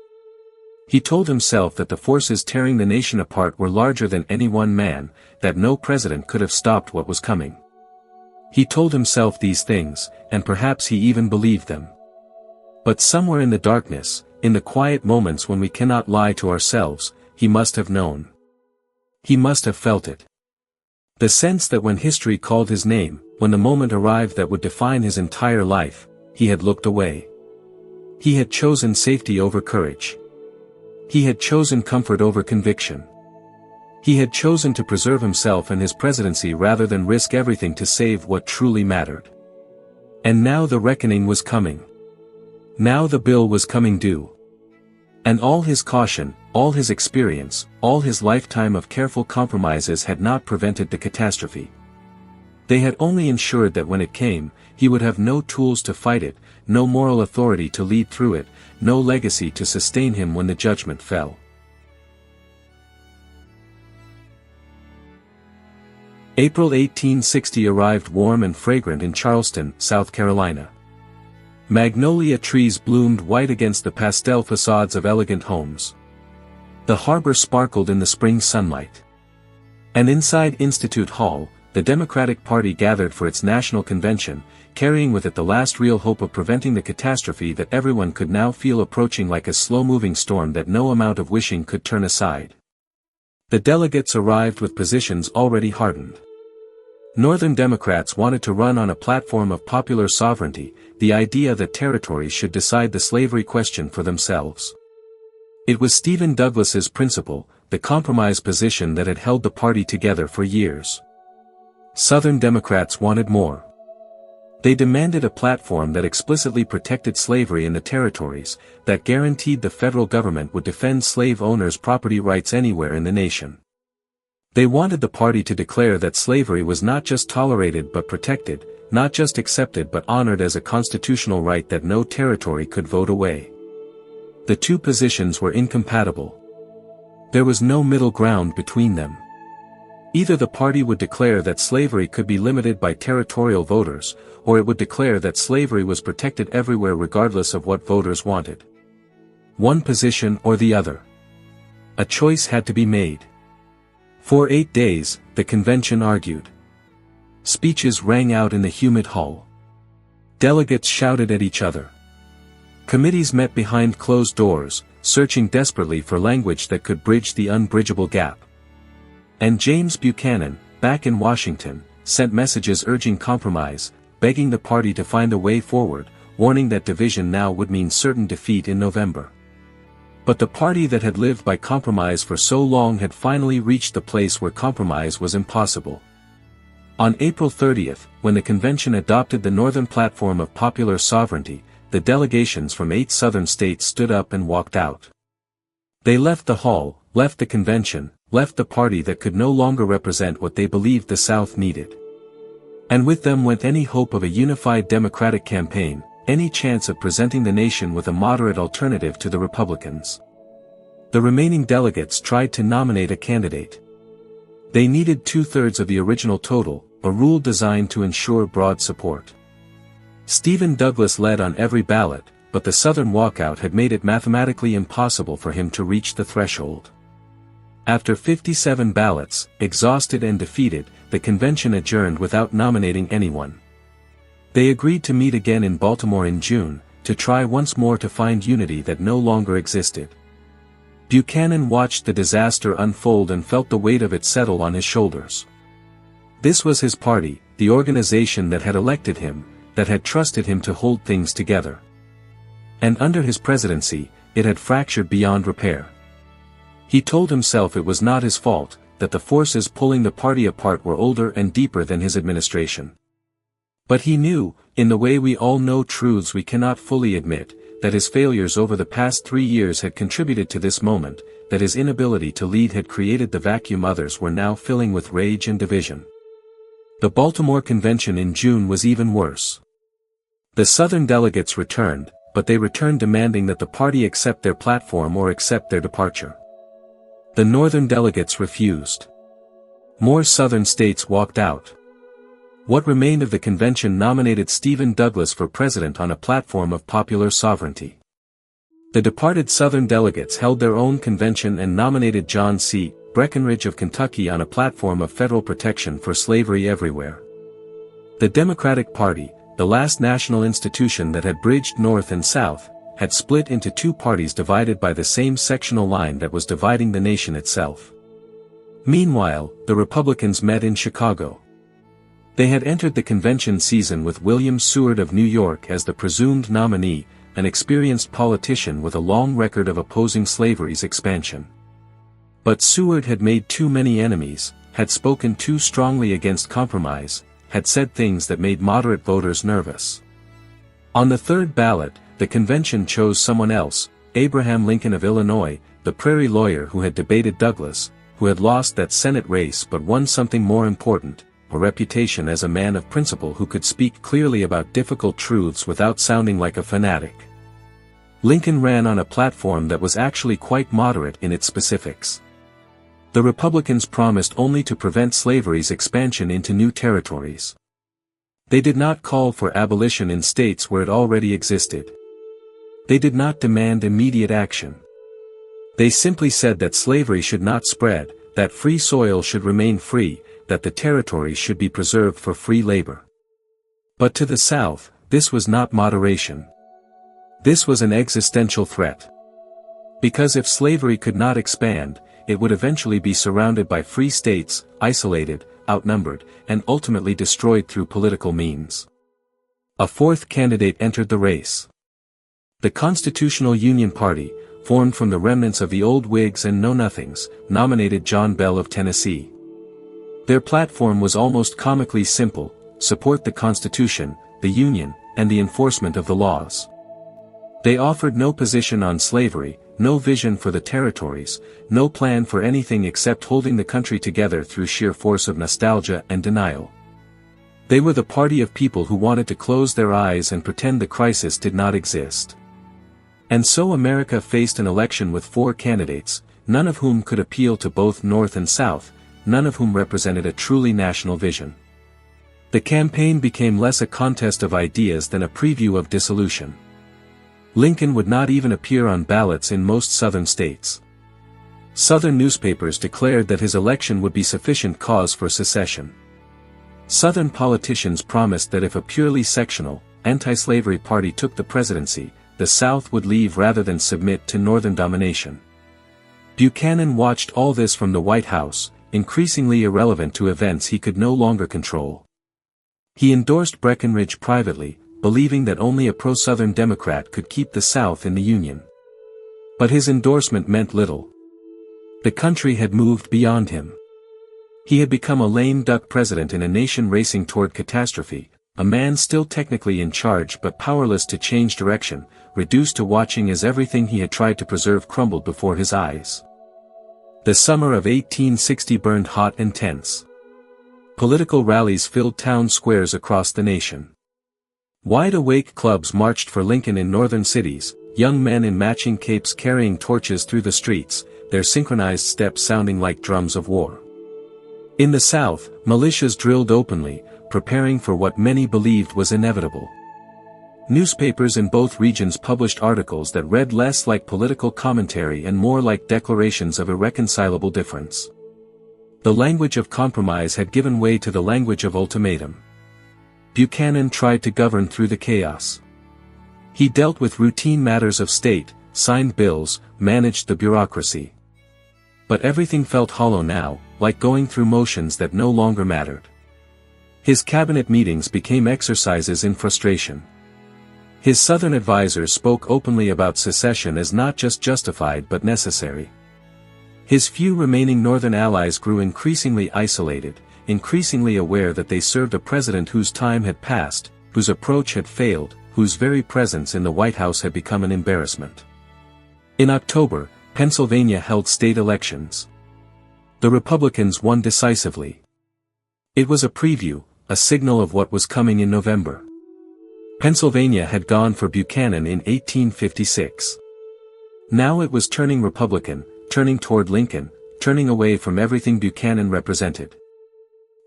S1: He told himself that the forces tearing the nation apart were larger than any one man, that no president could have stopped what was coming. He told himself these things, and perhaps he even believed them. But somewhere in the darkness, in the quiet moments when we cannot lie to ourselves, he must have known. He must have felt it. The sense that when history called his name, when the moment arrived that would define his entire life, he had looked away. He had chosen safety over courage. He had chosen comfort over conviction. He had chosen to preserve himself and his presidency rather than risk everything to save what truly mattered. And now the reckoning was coming. Now the bill was coming due. And all his caution, all his experience, all his lifetime of careful compromises had not prevented the catastrophe. They had only ensured that when it came, he would have no tools to fight it, no moral authority to lead through it, no legacy to sustain him when the judgment fell. April 1860 arrived warm and fragrant in Charleston, South Carolina. Magnolia trees bloomed white against the pastel facades of elegant homes. The harbor sparkled in the spring sunlight. And inside Institute Hall, the Democratic Party gathered for its national convention, carrying with it the last real hope of preventing the catastrophe that everyone could now feel approaching like a slow-moving storm that no amount of wishing could turn aside. The delegates arrived with positions already hardened. Northern Democrats wanted to run on a platform of popular sovereignty, the idea that territories should decide the slavery question for themselves. It was Stephen Douglas's principle, the compromise position that had held the party together for years. Southern Democrats wanted more. They demanded a platform that explicitly protected slavery in the territories, that guaranteed the federal government would defend slave owners' property rights anywhere in the nation. They wanted the party to declare that slavery was not just tolerated but protected, not just accepted but honored as a constitutional right that no territory could vote away. The two positions were incompatible. There was no middle ground between them. Either the party would declare that slavery could be limited by territorial voters, or it would declare that slavery was protected everywhere regardless of what voters wanted. One position or the other. A choice had to be made. For 8 days, the convention argued. Speeches rang out in the humid hall. Delegates shouted at each other. Committees met behind closed doors, searching desperately for language that could bridge the unbridgeable gap. And James Buchanan, back in Washington, sent messages urging compromise, begging the party to find a way forward, warning that division now would mean certain defeat in November. But the party that had lived by compromise for so long had finally reached the place where compromise was impossible. On April 30th, when the convention adopted the Northern Platform of Popular Sovereignty, the delegations from 8 Southern states stood up and walked out. They left the hall, left the convention, left the party that could no longer represent what they believed the South needed. And with them went any hope of a unified Democratic campaign, any chance of presenting the nation with a moderate alternative to the Republicans. The remaining delegates tried to nominate a candidate. They needed 2/3 of the original total, a rule designed to ensure broad support. Stephen Douglas led on every ballot, but the Southern walkout had made it mathematically impossible for him to reach the threshold. After 57 ballots, exhausted and defeated, the convention adjourned without nominating anyone. They agreed to meet again in Baltimore in June, to try once more to find unity that no longer existed. Buchanan watched the disaster unfold and felt the weight of it settle on his shoulders. This was his party, the organization that had elected him, that had trusted him to hold things together. And under his presidency, it had fractured beyond repair. He told himself it was not his fault, that the forces pulling the party apart were older and deeper than his administration. But he knew, in the way we all know truths we cannot fully admit, that his failures over the past 3 years had contributed to this moment, that his inability to lead had created the vacuum others were now filling with rage and division. The Baltimore Convention in June was even worse. The Southern delegates returned, but they returned demanding that the party accept their platform or accept their departure. The Northern delegates refused. More Southern states walked out. What remained of the convention nominated Stephen Douglas for president on a platform of popular sovereignty. The departed Southern delegates held their own convention and nominated John C. Breckinridge of Kentucky on a platform of federal protection for slavery everywhere. The Democratic Party, the last national institution that had bridged North and South, had split into two parties divided by the same sectional line that was dividing the nation itself. Meanwhile, the Republicans met in Chicago. They had entered the convention season with William Seward of New York as the presumed nominee, an experienced politician with a long record of opposing slavery's expansion. But Seward had made too many enemies, had spoken too strongly against compromise, had said things that made moderate voters nervous. On the third ballot, the convention chose someone else, Abraham Lincoln of Illinois, the prairie lawyer who had debated Douglas, who had lost that Senate race but won something more important, a reputation as a man of principle who could speak clearly about difficult truths without sounding like a fanatic. Lincoln ran on a platform that was actually quite moderate in its specifics. The Republicans promised only to prevent slavery's expansion into new territories. They did not call for abolition in states where it already existed. They did not demand immediate action. They simply said that slavery should not spread, that free soil should remain free, that the territories should be preserved for free labor. But to the South, this was not moderation. This was an existential threat. Because if slavery could not expand, it would eventually be surrounded by free states, isolated, outnumbered, and ultimately destroyed through political means. A fourth candidate entered the race. The Constitutional Union Party, formed from the remnants of the old Whigs and Know-Nothings, nominated John Bell of Tennessee. Their platform was almost comically simple: support the Constitution, the Union, and the enforcement of the laws. They offered no position on slavery, no vision for the territories, no plan for anything except holding the country together through sheer force of nostalgia and denial. They were the party of people who wanted to close their eyes and pretend the crisis did not exist. And so America faced an election with four candidates, none of whom could appeal to both North and South, none of whom represented a truly national vision. The campaign became less a contest of ideas than a preview of dissolution. Lincoln would not even appear on ballots in most Southern states. Southern newspapers declared that his election would be sufficient cause for secession. Southern politicians promised that if a purely sectional, anti-slavery party took the presidency, the South would leave rather than submit to Northern domination. Buchanan watched all this from the White House, increasingly irrelevant to events he could no longer control. He endorsed Breckinridge privately, believing that only a pro-Southern Democrat could keep the South in the Union. But his endorsement meant little. The country had moved beyond him. He had become a lame duck president in a nation racing toward catastrophe, a man still technically in charge but powerless to change direction, reduced to watching as everything he had tried to preserve crumbled before his eyes. The summer of 1860 burned hot and tense. Political rallies filled town squares across the nation. Wide-awake clubs marched for Lincoln in northern cities, young men in matching capes carrying torches through the streets, their synchronized steps sounding like drums of war. In the South, militias drilled openly, preparing for what many believed was inevitable. Newspapers in both regions published articles that read less like political commentary and more like declarations of irreconcilable difference. The language of compromise had given way to the language of ultimatum. Buchanan tried to govern through the chaos. He dealt with routine matters of state, signed bills, managed the bureaucracy. But everything felt hollow now, like going through motions that no longer mattered. His cabinet meetings became exercises in frustration. His Southern advisers spoke openly about secession as not just justified but necessary. His few remaining Northern allies grew increasingly isolated, increasingly aware that they served a president whose time had passed, whose approach had failed, whose very presence in the White House had become an embarrassment. In October, Pennsylvania held state elections. The Republicans won decisively. It was a preview, a signal of what was coming in November. Pennsylvania had gone for Buchanan in 1856. Now it was turning Republican, turning toward Lincoln, turning away from everything Buchanan represented.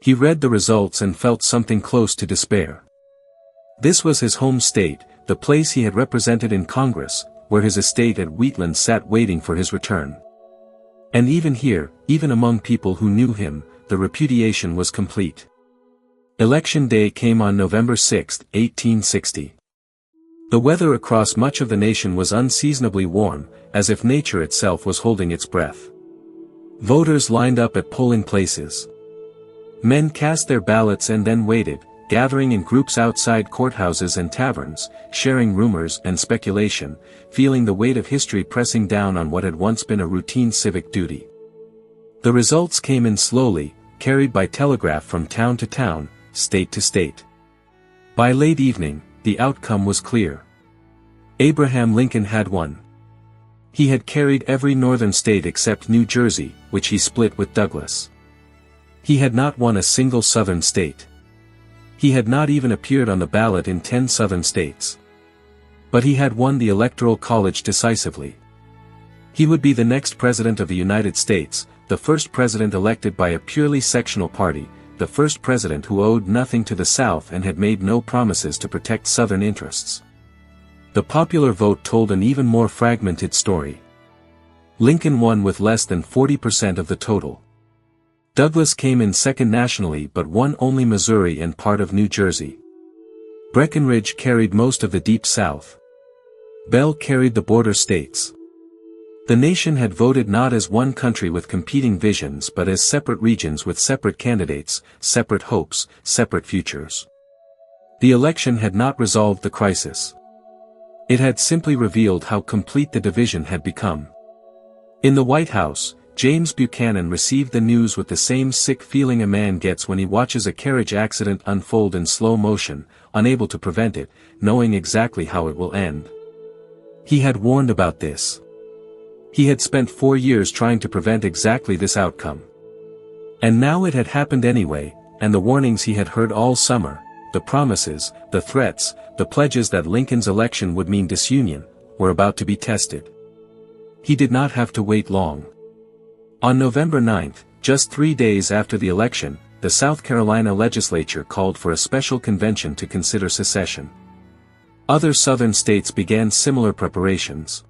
S1: He read the results and felt something close to despair. This was his home state, the place he had represented in Congress, where his estate at Wheatland sat waiting for his return. And even here, even among people who knew him, the repudiation was complete. Election day came on November 6, 1860. The weather across much of the nation was unseasonably warm, as if nature itself was holding its breath. Voters lined up at polling places. Men cast their ballots and then waited, gathering in groups outside courthouses and taverns, sharing rumors and speculation, feeling the weight of history pressing down on what had once been a routine civic duty. The results came in slowly, carried by telegraph from town to town, state to state. By late evening, the outcome was clear. Abraham Lincoln had won. He had carried every northern state except New Jersey, which he split with Douglas. He had not won a single southern state. He had not even appeared on the ballot in 10 southern states. But he had won the Electoral College decisively. He would be the next President of the United States, the first president elected by a purely sectional party, the first president who owed nothing to the South and had made no promises to protect Southern interests. The popular vote told an even more fragmented story. Lincoln won with less than 40% of the total. Douglas came in second nationally but won only Missouri and part of New Jersey. Breckinridge carried most of the Deep South. Bell carried the border states. The nation had voted not as one country with competing visions but as separate regions with separate candidates, separate hopes, separate futures. The election had not resolved the crisis. It had simply revealed how complete the division had become. In the White House, James Buchanan received the news with the same sick feeling a man gets when he watches a carriage accident unfold in slow motion, unable to prevent it, knowing exactly how it will end. He had warned about this. He had spent 4 years trying to prevent exactly this outcome. And now it had happened anyway, and the warnings he had heard all summer, the promises, the threats, the pledges that Lincoln's election would mean disunion, were about to be tested. He did not have to wait long. On November 9, just 3 days after the election, the South Carolina legislature called for a special convention to consider secession. Other southern states began similar preparations.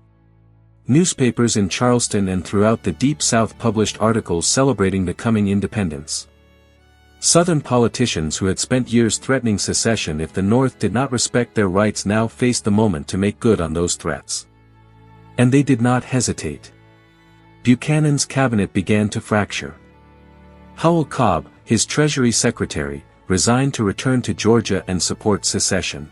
S1: Newspapers in Charleston and throughout the Deep South published articles celebrating the coming independence. Southern politicians who had spent years threatening secession if the North did not respect their rights now faced the moment to make good on those threats. And they did not hesitate. Buchanan's cabinet began to fracture. Howell Cobb, his Treasury Secretary, resigned to return to Georgia and support secession.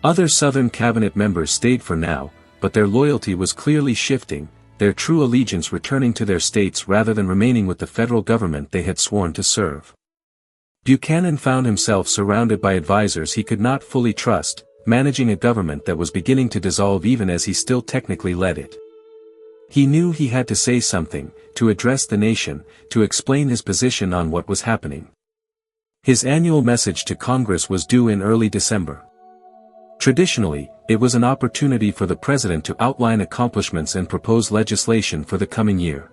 S1: Other Southern cabinet members stayed for now, but their loyalty was clearly shifting, their true allegiance returning to their states rather than remaining with the federal government they had sworn to serve. Buchanan found himself surrounded by advisors he could not fully trust, managing a government that was beginning to dissolve even as he still technically led it. He knew he had to say something, to address the nation, to explain his position on what was happening. His annual message to Congress was due in early December. Traditionally, it was an opportunity for the president to outline accomplishments and propose legislation for the coming year.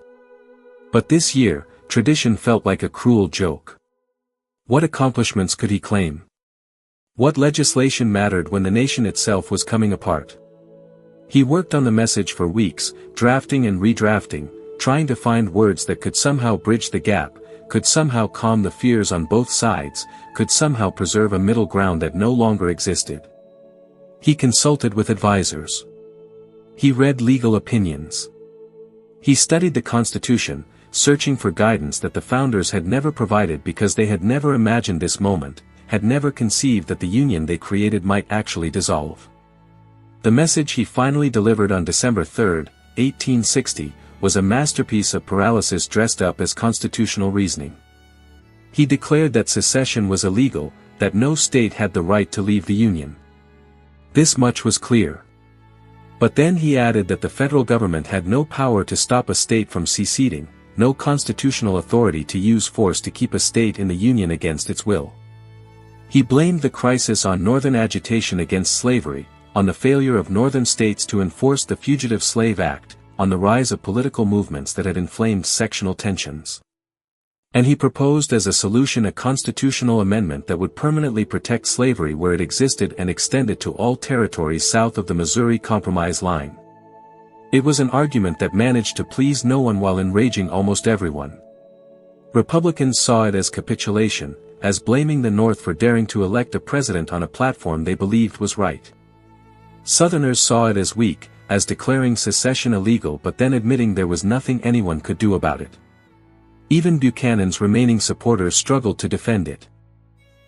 S1: But this year, tradition felt like a cruel joke. What accomplishments could he claim? What legislation mattered when the nation itself was coming apart? He worked on the message for weeks, drafting and redrafting, trying to find words that could somehow bridge the gap, could somehow calm the fears on both sides, could somehow preserve a middle ground that no longer existed. He consulted with advisors. He read legal opinions. He studied the Constitution, searching for guidance that the founders had never provided because they had never imagined this moment, had never conceived that the union they created might actually dissolve. The message he finally delivered on December 3, 1860, was a masterpiece of paralysis dressed up as constitutional reasoning. He declared that secession was illegal, that no state had the right to leave the Union. This much was clear. But then he added that the federal government had no power to stop a state from seceding, no constitutional authority to use force to keep a state in the Union against its will. He blamed the crisis on Northern agitation against slavery, on the failure of Northern states to enforce the Fugitive Slave Act, on the rise of political movements that had inflamed sectional tensions. And he proposed as a solution a constitutional amendment that would permanently protect slavery where it existed and extend it to all territories south of the Missouri Compromise line. It was an argument that managed to please no one while enraging almost everyone. Republicans saw it as capitulation, as blaming the North for daring to elect a president on a platform they believed was right. Southerners saw it as weak, as declaring secession illegal but then admitting there was nothing anyone could do about it. Even Buchanan's remaining supporters struggled to defend it.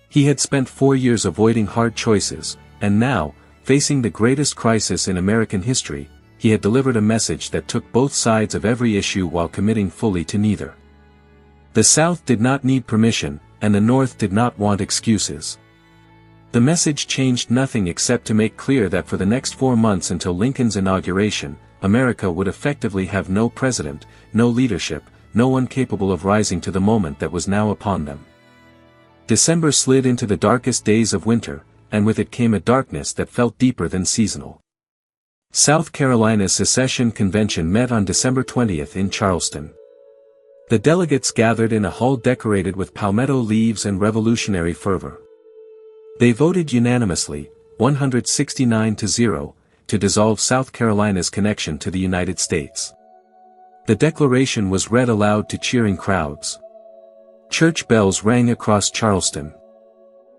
S1: He had spent 4 years avoiding hard choices, and now, facing the greatest crisis in American history, he had delivered a message that took both sides of every issue while committing fully to neither. The South did not need permission, and the North did not want excuses. The message changed nothing except to make clear that for the next 4 months until Lincoln's inauguration, America would effectively have no president, no leadership, no one capable of rising to the moment that was now upon them. December slid into the darkest days of winter, and with it came a darkness that felt deeper than seasonal. South Carolina's secession convention met on December 20th in Charleston. The delegates gathered in a hall decorated with palmetto leaves and revolutionary fervor. They voted unanimously, 169-0, to dissolve South Carolina's connection to the United States. The declaration was read aloud to cheering crowds. Church bells rang across Charleston.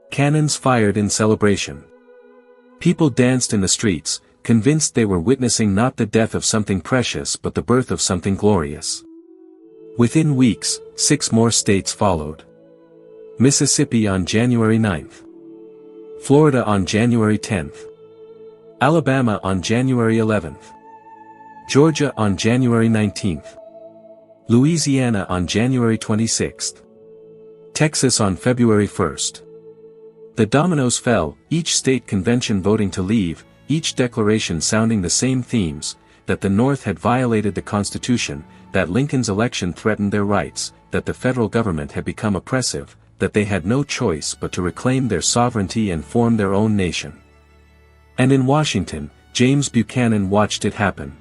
S1: Cannons fired in celebration. People danced in the streets, convinced they were witnessing not the death of something precious but the birth of something glorious. Within weeks, 6 more states followed. Mississippi on January 9th. Florida on January 10th. Alabama on January 11th. Georgia on January 19th. Louisiana on January 26th. Texas on February 1st. The dominoes fell, each state convention voting to leave, each declaration sounding the same themes, that the North had violated the Constitution, that Lincoln's election threatened their rights, that the federal government had become oppressive, that they had no choice but to reclaim their sovereignty and form their own nation. And in Washington, James Buchanan watched it happen.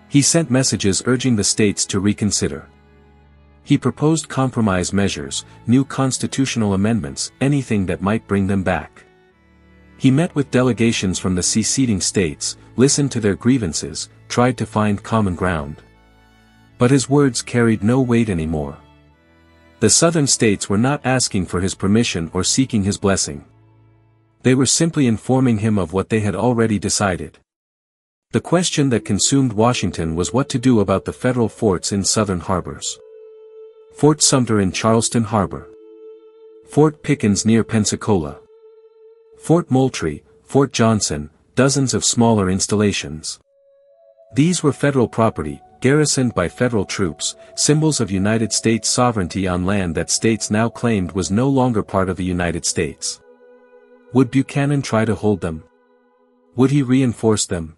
S1: He sent messages urging the states to reconsider. He proposed compromise measures, new constitutional amendments, anything that might bring them back. He met with delegations from the seceding states, listened to their grievances, tried to find common ground. But his words carried no weight anymore. The southern states were not asking for his permission or seeking his blessing. They were simply informing him of what they had already decided. The question that consumed Washington was what to do about the federal forts in southern harbors. Fort Sumter in Charleston Harbor. Fort Pickens near Pensacola. Fort Moultrie, Fort Johnson, dozens of smaller installations. These were federal property, garrisoned by federal troops, symbols of United States sovereignty on land that states now claimed was no longer part of the United States. Would Buchanan try to hold them? Would he reinforce them?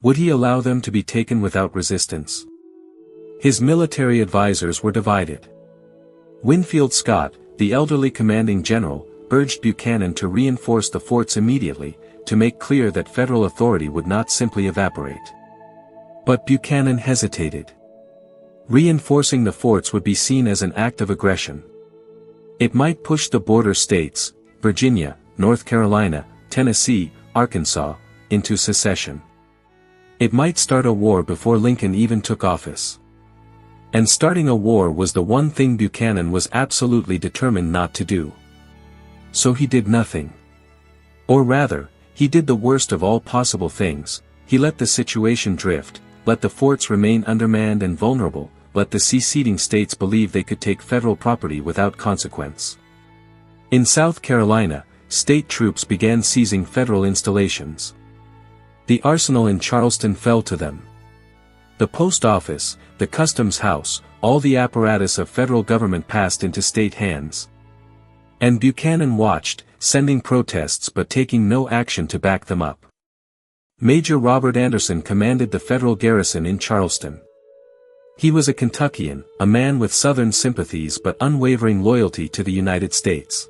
S1: Would he allow them to be taken without resistance? His military advisors were divided. Winfield Scott, the elderly commanding general, urged Buchanan to reinforce the forts immediately, to make clear that federal authority would not simply evaporate. But Buchanan hesitated. Reinforcing the forts would be seen as an act of aggression. It might push the border states, Virginia, North Carolina, Tennessee, Arkansas, into secession. It might start a war before Lincoln even took office. And starting a war was the one thing Buchanan was absolutely determined not to do. So he did nothing. Or rather, he did the worst of all possible things. He let the situation drift, let the forts remain undermanned and vulnerable, let the seceding states believe they could take federal property without consequence. In South Carolina, state troops began seizing federal installations. The arsenal in Charleston fell to them. The post office, the customs house, all the apparatus of federal government passed into state hands. And Buchanan watched, sending protests but taking no action to back them up. Major Robert Anderson commanded the federal garrison in Charleston. He was a Kentuckian, a man with Southern sympathies but unwavering loyalty to the United States.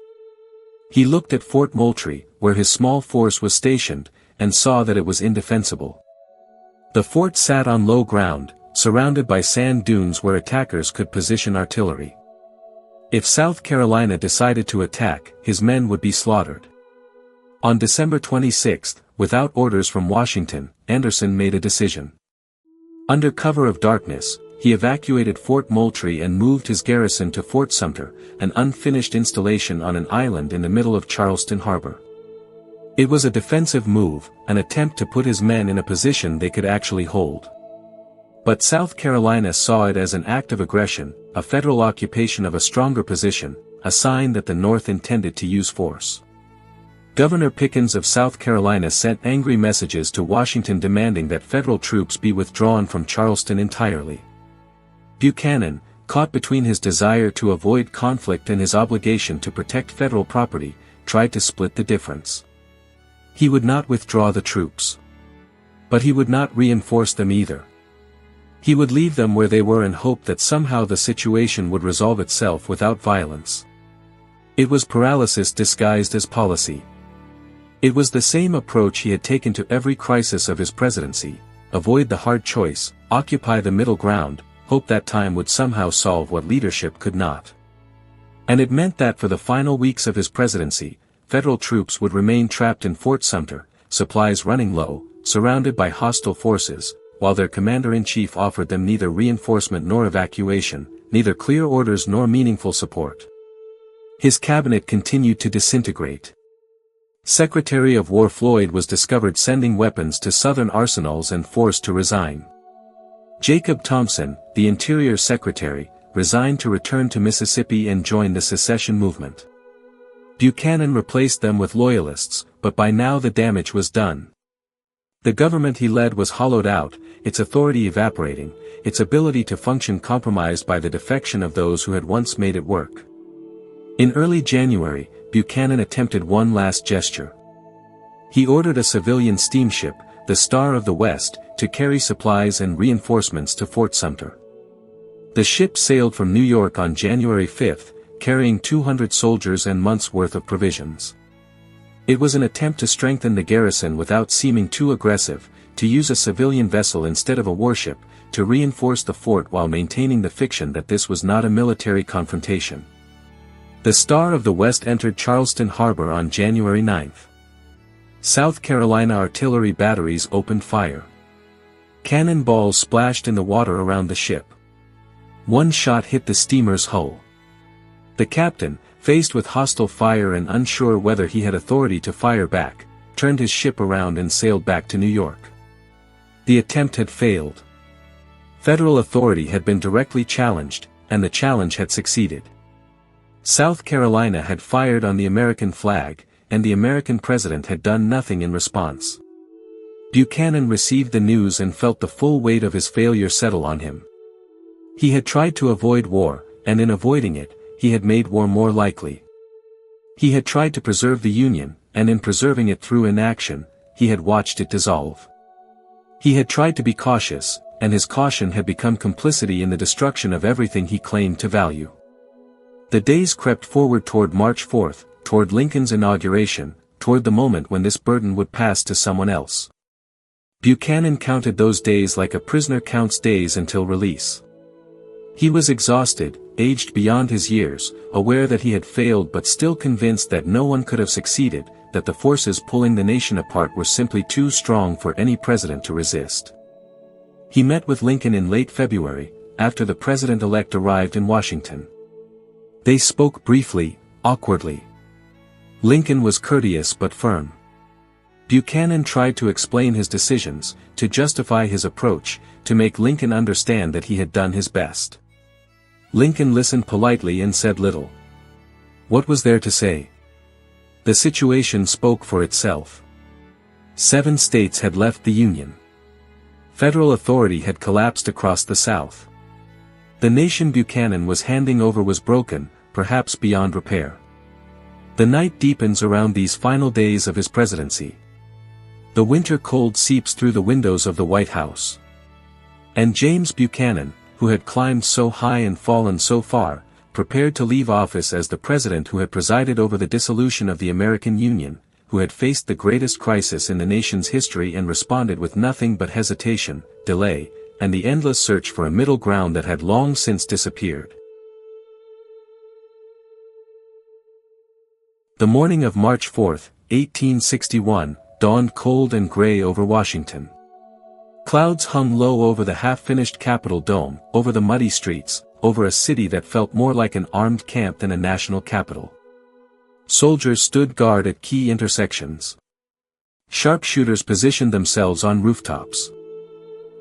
S1: He looked at Fort Moultrie, where his small force was stationed, and saw that it was indefensible. The fort sat on low ground, surrounded by sand dunes where attackers could position artillery. If South Carolina decided to attack, his men would be slaughtered. On December 26, without orders from Washington, Anderson made a decision. Under cover of darkness, he evacuated Fort Moultrie and moved his garrison to Fort Sumter, an unfinished installation on an island in the middle of Charleston Harbor. It was a defensive move, an attempt to put his men in a position they could actually hold. But South Carolina saw it as an act of aggression, a federal occupation of a stronger position, a sign that the North intended to use force. Governor Pickens of South Carolina sent angry messages to Washington demanding that federal troops be withdrawn from Charleston entirely. Buchanan, caught between his desire to avoid conflict and his obligation to protect federal property, tried to split the difference. He would not withdraw the troops. But he would not reinforce them either. He would leave them where they were and hope that somehow the situation would resolve itself without violence. It was paralysis disguised as policy. It was the same approach he had taken to every crisis of his presidency: avoid the hard choice, occupy the middle ground, hope that time would somehow solve what leadership could not. And it meant that for the final weeks of his presidency, federal troops would remain trapped in Fort Sumter, supplies running low, surrounded by hostile forces, while their commander-in-chief offered them neither reinforcement nor evacuation, neither clear orders nor meaningful support. His cabinet continued to disintegrate. Secretary of War Floyd was discovered sending weapons to Southern arsenals and forced to resign. Jacob Thompson, the Interior Secretary, resigned to return to Mississippi and join the secession movement. Buchanan replaced them with loyalists, but by now the damage was done. The government he led was hollowed out, its authority evaporating, its ability to function compromised by the defection of those who had once made it work. In early January, Buchanan attempted one last gesture. He ordered a civilian steamship, the Star of the West, to carry supplies and reinforcements to Fort Sumter. The ship sailed from New York on January 5, carrying 200 soldiers and months' worth of provisions. It was an attempt to strengthen the garrison without seeming too aggressive, to use a civilian vessel instead of a warship, to reinforce the fort while maintaining the fiction that this was not a military confrontation. The Star of the West entered Charleston Harbor on January 9. South Carolina artillery batteries opened fire. Cannonballs splashed in the water around the ship. One shot hit the steamer's hull. The captain, faced with hostile fire and unsure whether he had authority to fire back, turned his ship around and sailed back to New York. The attempt had failed. Federal authority had been directly challenged, and the challenge had succeeded. South Carolina had fired on the American flag, and the American president had done nothing in response. Buchanan received the news and felt the full weight of his failure settle on him. He had tried to avoid war, and in avoiding it, he had made war more likely. He had tried to preserve the Union, and in preserving it through inaction, he had watched it dissolve. He had tried to be cautious, and his caution had become complicity in the destruction of everything he claimed to value. The days crept forward toward March 4, toward Lincoln's inauguration, toward the moment when this burden would pass to someone else. Buchanan counted those days like a prisoner counts days until release. He was exhausted, aged beyond his years, aware that he had failed but still convinced that no one could have succeeded, that the forces pulling the nation apart were simply too strong for any president to resist. He met with Lincoln in late February, after the president-elect arrived in Washington. They spoke briefly, awkwardly. Lincoln was courteous but firm. Buchanan tried to explain his decisions, to justify his approach, to make Lincoln understand that he had done his best. Lincoln listened politely and said little. What was there to say? The situation spoke for itself. 7 states had left the Union. Federal authority had collapsed across the South. The nation Buchanan was handing over was broken, perhaps beyond repair. The night deepens around these final days of his presidency. The winter cold seeps through the windows of the White House. And James Buchanan, who had climbed so high and fallen so far, prepared to leave office as the president who had presided over the dissolution of the American Union, who had faced the greatest crisis in the nation's history and responded with nothing but hesitation, delay, and the endless search for a middle ground that had long since disappeared. The morning of March 4, 1861, dawned cold and gray over Washington. Clouds hung low over the half-finished Capitol dome, over the muddy streets, over a city that felt more like an armed camp than a national capital. Soldiers stood guard at key intersections. Sharpshooters positioned themselves on rooftops.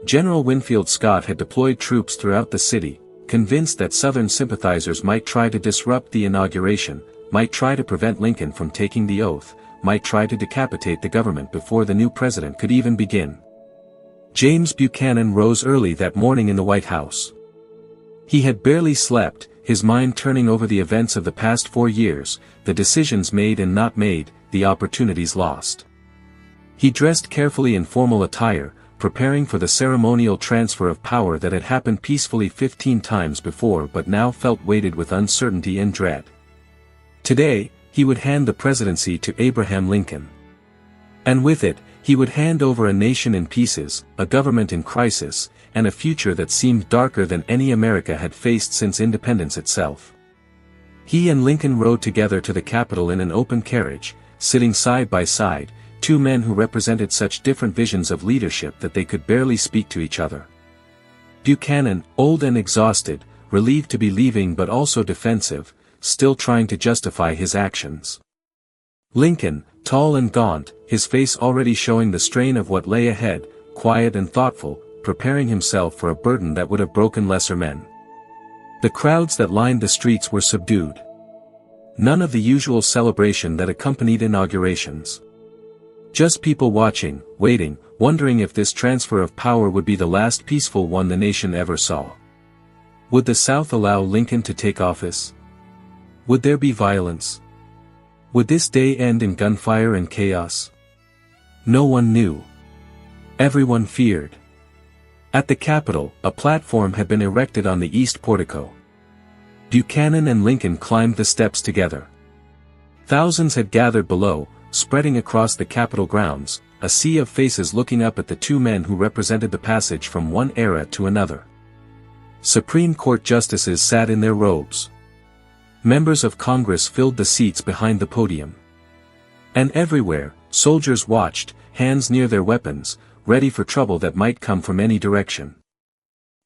S1: General Winfield Scott had deployed troops throughout the city, convinced that Southern sympathizers might try to disrupt the inauguration, might try to prevent Lincoln from taking the oath, might try to decapitate the government before the new president could even begin. James Buchanan rose early that morning in the White House. He had barely slept, his mind turning over the events of the past 4 years, the decisions made and not made, the opportunities lost. He dressed carefully in formal attire, preparing for the ceremonial transfer of power that had happened peacefully 15 times before but now felt weighted with uncertainty and dread. Today, he would hand the presidency to Abraham Lincoln. And with it, he would hand over a nation in pieces, a government in crisis, and a future that seemed darker than any America had faced since independence itself. He and Lincoln rode together to the Capitol in an open carriage, sitting side by side, two men who represented such different visions of leadership that they could barely speak to each other. Buchanan, old and exhausted, relieved to be leaving but also defensive, still trying to justify his actions. Lincoln, tall and gaunt, his face already showing the strain of what lay ahead, quiet and thoughtful, preparing himself for a burden that would have broken lesser men. The crowds that lined the streets were subdued. None of the usual celebration that accompanied inaugurations. Just people watching, waiting, wondering if this transfer of power would be the last peaceful one the nation ever saw. Would the South allow Lincoln to take office? Would there be violence? Would this day end in gunfire and chaos? No one knew. Everyone feared. At the Capitol, a platform had been erected on the east portico. Buchanan and Lincoln climbed the steps together. Thousands had gathered below, spreading across the Capitol grounds, a sea of faces looking up at the two men who represented the passage from one era to another. Supreme Court justices sat in their robes. Members of Congress filled the seats behind the podium. And everywhere, soldiers watched, hands near their weapons, ready for trouble that might come from any direction.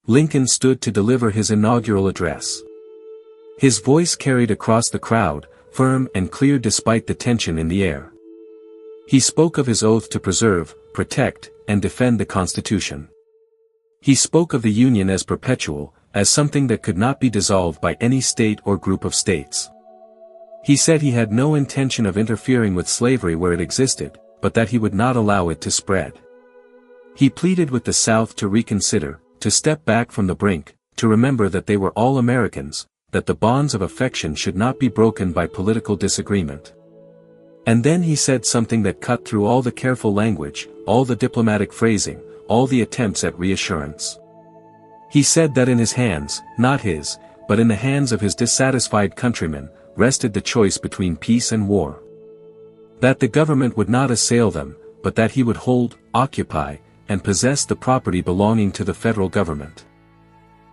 S1: Lincoln stood to deliver his inaugural address. His voice carried across the crowd, firm and clear despite the tension in the air. He spoke of his oath to preserve, protect, and defend the Constitution. He spoke of the Union as perpetual, as something that could not be dissolved by any state or group of states. He said he had no intention of interfering with slavery where it existed, but that he would not allow it to spread. He pleaded with the South to reconsider, to step back from the brink, to remember that they were all Americans, that the bonds of affection should not be broken by political disagreement. And then he said something that cut through all the careful language, all the diplomatic phrasing, all the attempts at reassurance. He said that in his hands, not his, but in the hands of his dissatisfied countrymen, rested the choice between peace and war. That the government would not assail them, but that he would hold, occupy, and possess the property belonging to the federal government.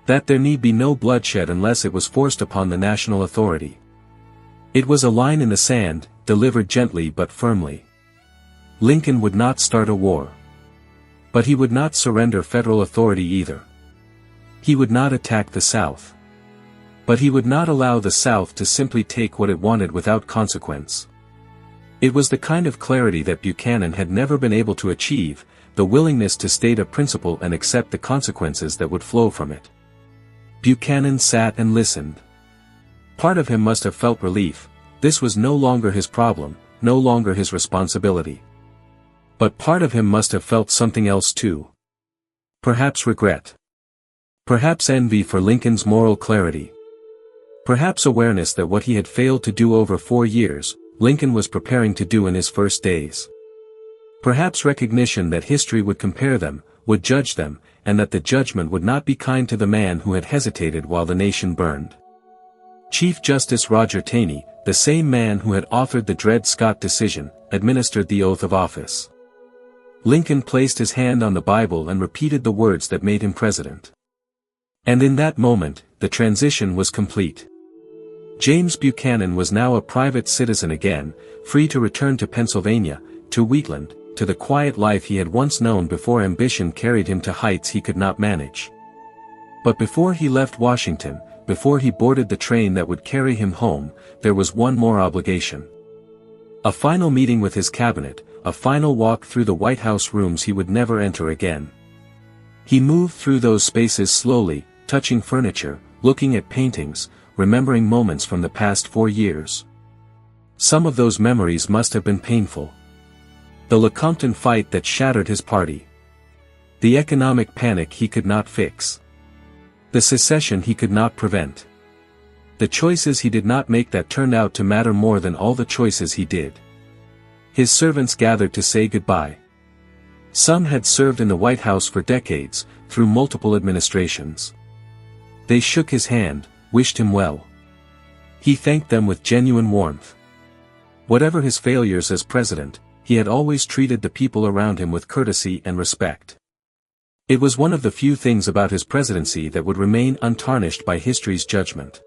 S1: That there need be no bloodshed unless it was forced upon the national authority. It was a line in the sand, delivered gently but firmly. Lincoln would not start a war. But he would not surrender federal authority either. He would not attack the South. But he would not allow the South to simply take what it wanted without consequence. It was the kind of clarity that Buchanan had never been able to achieve, the willingness to state a principle and accept the consequences that would flow from it. Buchanan sat and listened. Part of him must have felt relief. This was no longer his problem, no longer his responsibility. But part of him must have felt something else too. Perhaps regret. Perhaps envy for Lincoln's moral clarity. Perhaps awareness that what he had failed to do over 4 years, Lincoln was preparing to do in his first days. Perhaps recognition that history would compare them, would judge them, and that the judgment would not be kind to the man who had hesitated while the nation burned. Chief Justice Roger Taney, the same man who had authored the Dred Scott decision, administered the oath of office. Lincoln placed his hand on the Bible and repeated the words that made him president. And in that moment, the transition was complete. James Buchanan was now a private citizen again, free to return to Pennsylvania, to Wheatland, to the quiet life he had once known before ambition carried him to heights he could not manage. But before he left Washington, before he boarded the train that would carry him home, there was one more obligation. A final meeting with his cabinet, a final walk through the White House rooms he would never enter again. He moved through those spaces slowly, touching furniture, looking at paintings, remembering moments from the past 4 years. Some of those memories must have been painful. The Lecompton fight that shattered his party. The economic panic he could not fix. The secession he could not prevent. The choices he did not make that turned out to matter more than all the choices he did. His servants gathered to say goodbye. Some had served in the White House for decades, through multiple administrations. They shook his hand, wished him well. He thanked them with genuine warmth. Whatever his failures as president, he had always treated the people around him with courtesy and respect. It was one of the few things about his presidency that would remain untarnished by history's judgment.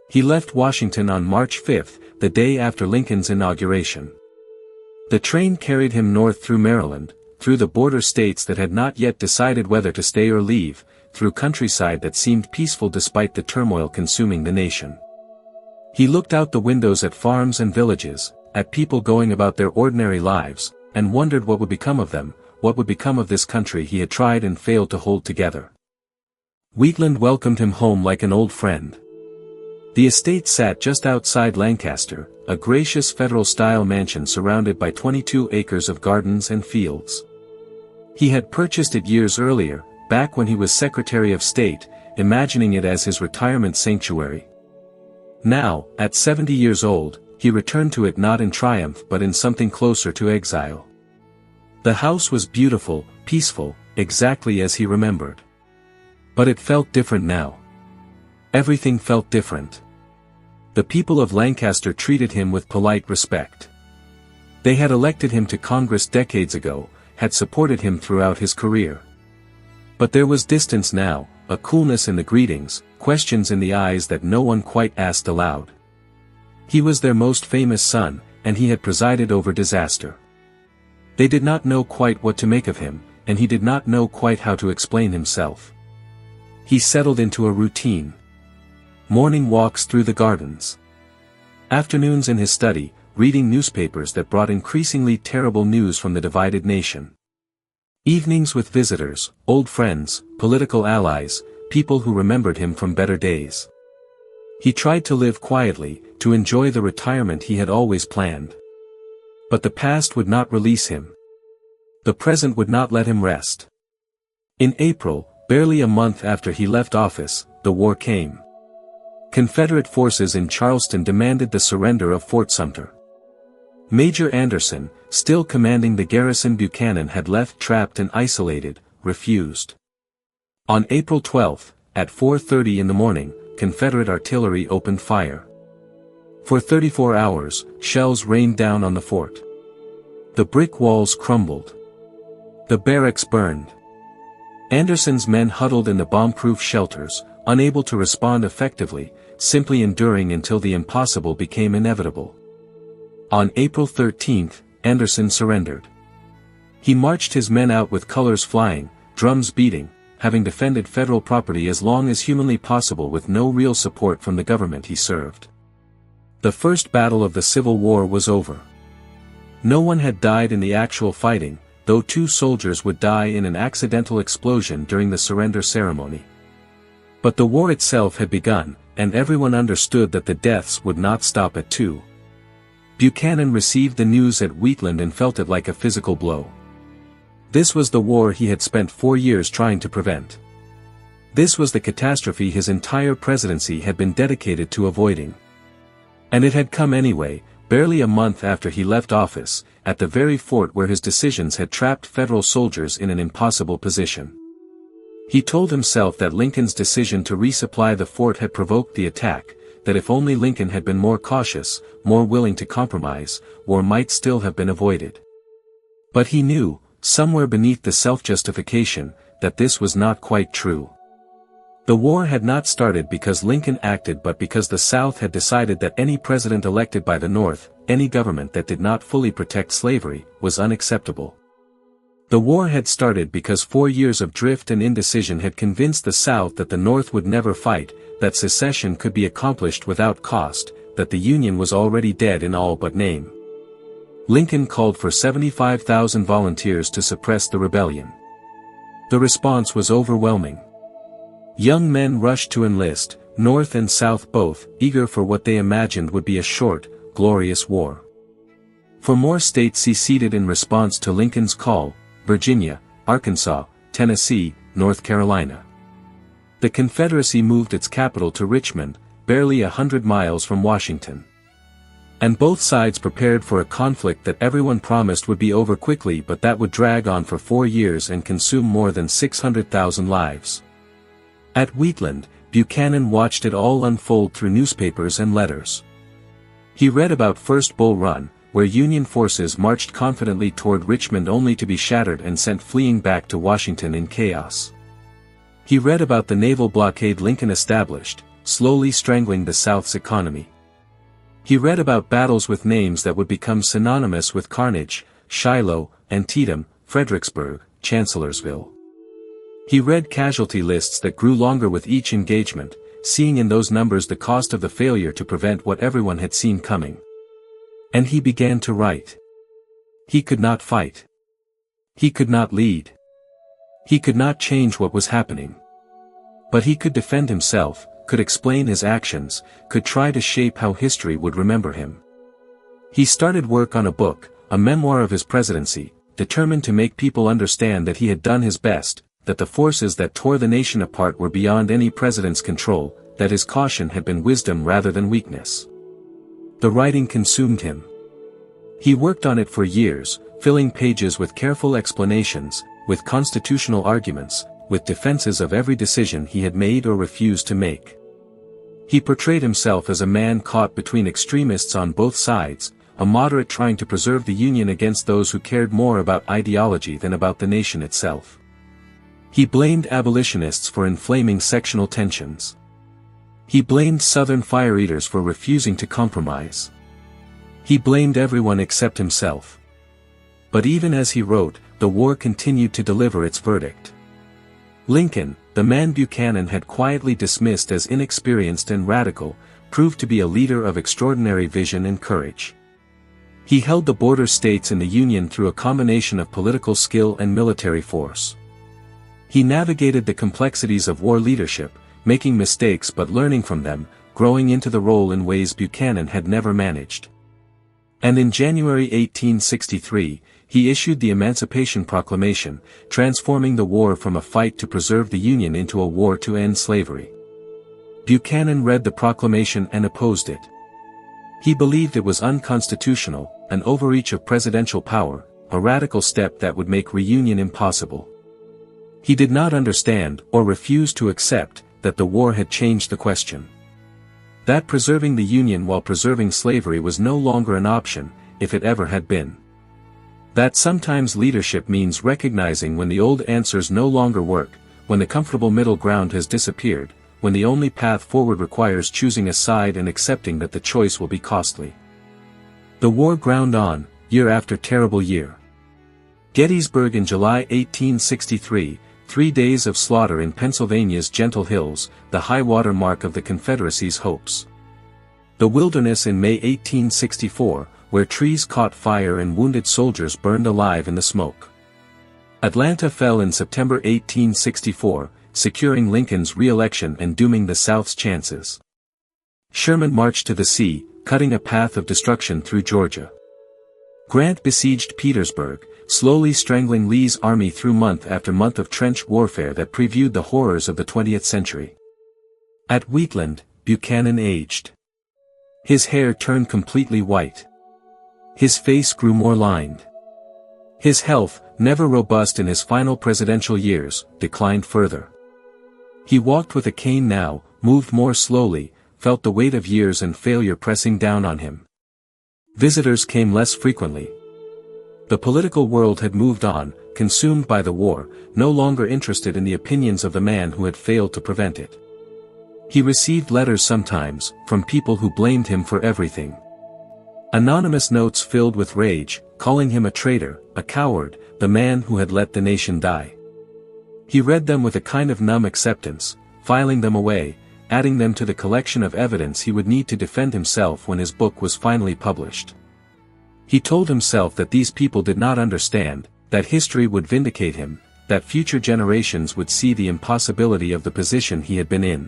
S1: He left Washington on March 5, the day after Lincoln's inauguration. The train carried him north through Maryland, through the border states that had not yet decided whether to stay or leave, through countryside that seemed peaceful despite the turmoil consuming the nation. He looked out the windows at farms and villages, at people going about their ordinary lives, and wondered what would become of them, what would become of this country he had tried and failed to hold together. Wheatland welcomed him home like an old friend. The estate sat just outside Lancaster, a gracious federal-style mansion surrounded by 22 acres of gardens and fields. He had purchased it years earlier, back when he was Secretary of State, imagining it as his retirement sanctuary. Now, at 70 years old, he returned to it not in triumph but in something closer to exile. The house was beautiful, peaceful, exactly as he remembered. But it felt different now. Everything felt different. The people of Lancaster treated him with polite respect. They had elected him to Congress decades ago, had supported him throughout his career. But there was distance now, a coolness in the greetings, questions in the eyes that no one quite asked aloud. He was their most famous son, and he had presided over disaster. They did not know quite what to make of him, and he did not know quite how to explain himself. He settled into a routine. Morning walks through the gardens. Afternoons in his study, reading newspapers that brought increasingly terrible news from the divided nation. Evenings with visitors, old friends, political allies, people who remembered him from better days. He tried to live quietly, to enjoy the retirement he had always planned. But the past would not release him. The present would not let him rest. In April, barely a month after he left office, the war came. Confederate forces in Charleston demanded the surrender of Fort Sumter. Major Anderson, still commanding the garrison Buchanan had left trapped and isolated, refused. On April 12, at 4:30 in the morning, Confederate artillery opened fire. For 34 hours, shells rained down on the fort. The brick walls crumbled. The barracks burned. Anderson's men huddled in the bomb-proof shelters, unable to respond effectively, simply enduring until the impossible became inevitable. On April 13, Anderson surrendered. He marched his men out with colors flying, drums beating, having defended federal property as long as humanly possible with no real support from the government he served. The first battle of the Civil War was over. No one had died in the actual fighting, though 2 soldiers would die in an accidental explosion during the surrender ceremony. But the war itself had begun, and everyone understood that the deaths would not stop at 2. Buchanan received the news at Wheatland and felt it like a physical blow. This was the war he had spent 4 years trying to prevent. This was the catastrophe his entire presidency had been dedicated to avoiding. And it had come anyway, barely a month after he left office, at the very fort where his decisions had trapped federal soldiers in an impossible position. He told himself that Lincoln's decision to resupply the fort had provoked the attack, that if only Lincoln had been more cautious, more willing to compromise, war might still have been avoided. But he knew, somewhere beneath the self-justification, that this was not quite true. The war had not started because Lincoln acted but because the South had decided that any president elected by the North, any government that did not fully protect slavery, was unacceptable. The war had started because 4 years of drift and indecision had convinced the South that the North would never fight, that secession could be accomplished without cost, that the Union was already dead in all but name. Lincoln called for 75,000 volunteers to suppress the rebellion. The response was overwhelming. Young men rushed to enlist, North and South both, eager for what they imagined would be a short, glorious war. For more states seceded in response to Lincoln's call: Virginia, Arkansas, Tennessee, North Carolina. The Confederacy moved its capital to Richmond, barely 100 miles from Washington. And both sides prepared for a conflict that everyone promised would be over quickly, but that would drag on for 4 years and consume more than 600,000 lives. At Wheatland, Buchanan watched it all unfold through newspapers and letters. He read about First Bull Run, where Union forces marched confidently toward Richmond only to be shattered and sent fleeing back to Washington in chaos. He read about the naval blockade Lincoln established, slowly strangling the South's economy. He read about battles with names that would become synonymous with carnage: Shiloh, Antietam, Fredericksburg, Chancellorsville. He read casualty lists that grew longer with each engagement, seeing in those numbers the cost of the failure to prevent what everyone had seen coming. And he began to write. He could not fight. He could not lead. He could not change what was happening. But he could defend himself, could explain his actions, could try to shape how history would remember him. He started work on a book, a memoir of his presidency, determined to make people understand that he had done his best, that the forces that tore the nation apart were beyond any president's control, that his caution had been wisdom rather than weakness. The writing consumed him. He worked on it for years, filling pages with careful explanations, with constitutional arguments, with defenses of every decision he had made or refused to make. He portrayed himself as a man caught between extremists on both sides, a moderate trying to preserve the Union against those who cared more about ideology than about the nation itself. He blamed abolitionists for inflaming sectional tensions. He blamed Southern fire eaters for refusing to compromise. He blamed everyone except himself. But even as he wrote, the war continued to deliver its verdict. Lincoln, the man Buchanan had quietly dismissed as inexperienced and radical, proved to be a leader of extraordinary vision and courage. He held the border states in the Union through a combination of political skill and military force. He navigated the complexities of war leadership, making mistakes but learning from them, growing into the role in ways Buchanan had never managed. And in January 1863, he issued the Emancipation Proclamation, transforming the war from a fight to preserve the Union into a war to end slavery. Buchanan read the proclamation and opposed it. He believed it was unconstitutional, an overreach of presidential power, a radical step that would make reunion impossible. He did not understand, or refused to accept, that the war had changed the question. That preserving the Union while preserving slavery was no longer an option, if it ever had been. That sometimes leadership means recognizing when the old answers no longer work, when the comfortable middle ground has disappeared, when the only path forward requires choosing a side and accepting that the choice will be costly. The war ground on, year after terrible year. Gettysburg in July 1863, 3 days of slaughter in Pennsylvania's gentle hills, the high water mark of the Confederacy's hopes. The Wilderness in May 1864, where trees caught fire and wounded soldiers burned alive in the smoke. Atlanta fell in September 1864, securing Lincoln's re-election and dooming the South's chances. Sherman marched to the sea, cutting a path of destruction through Georgia. Grant besieged Petersburg, slowly strangling Lee's army through month after month of trench warfare that previewed the horrors of the 20th century. At Wheatland, Buchanan aged. His hair turned completely white. His face grew more lined. His health, never robust in his final presidential years, declined further. He walked with a cane now, moved more slowly, felt the weight of years and failure pressing down on him. Visitors came less frequently. The political world had moved on, consumed by the war, no longer interested in the opinions of the man who had failed to prevent it. He received letters sometimes, from people who blamed him for everything. Anonymous notes filled with rage, calling him a traitor, a coward, the man who had let the nation die. He read them with a kind of numb acceptance, filing them away, adding them to the collection of evidence he would need to defend himself when his book was finally published. He told himself that these people did not understand, that history would vindicate him, that future generations would see the impossibility of the position he had been in.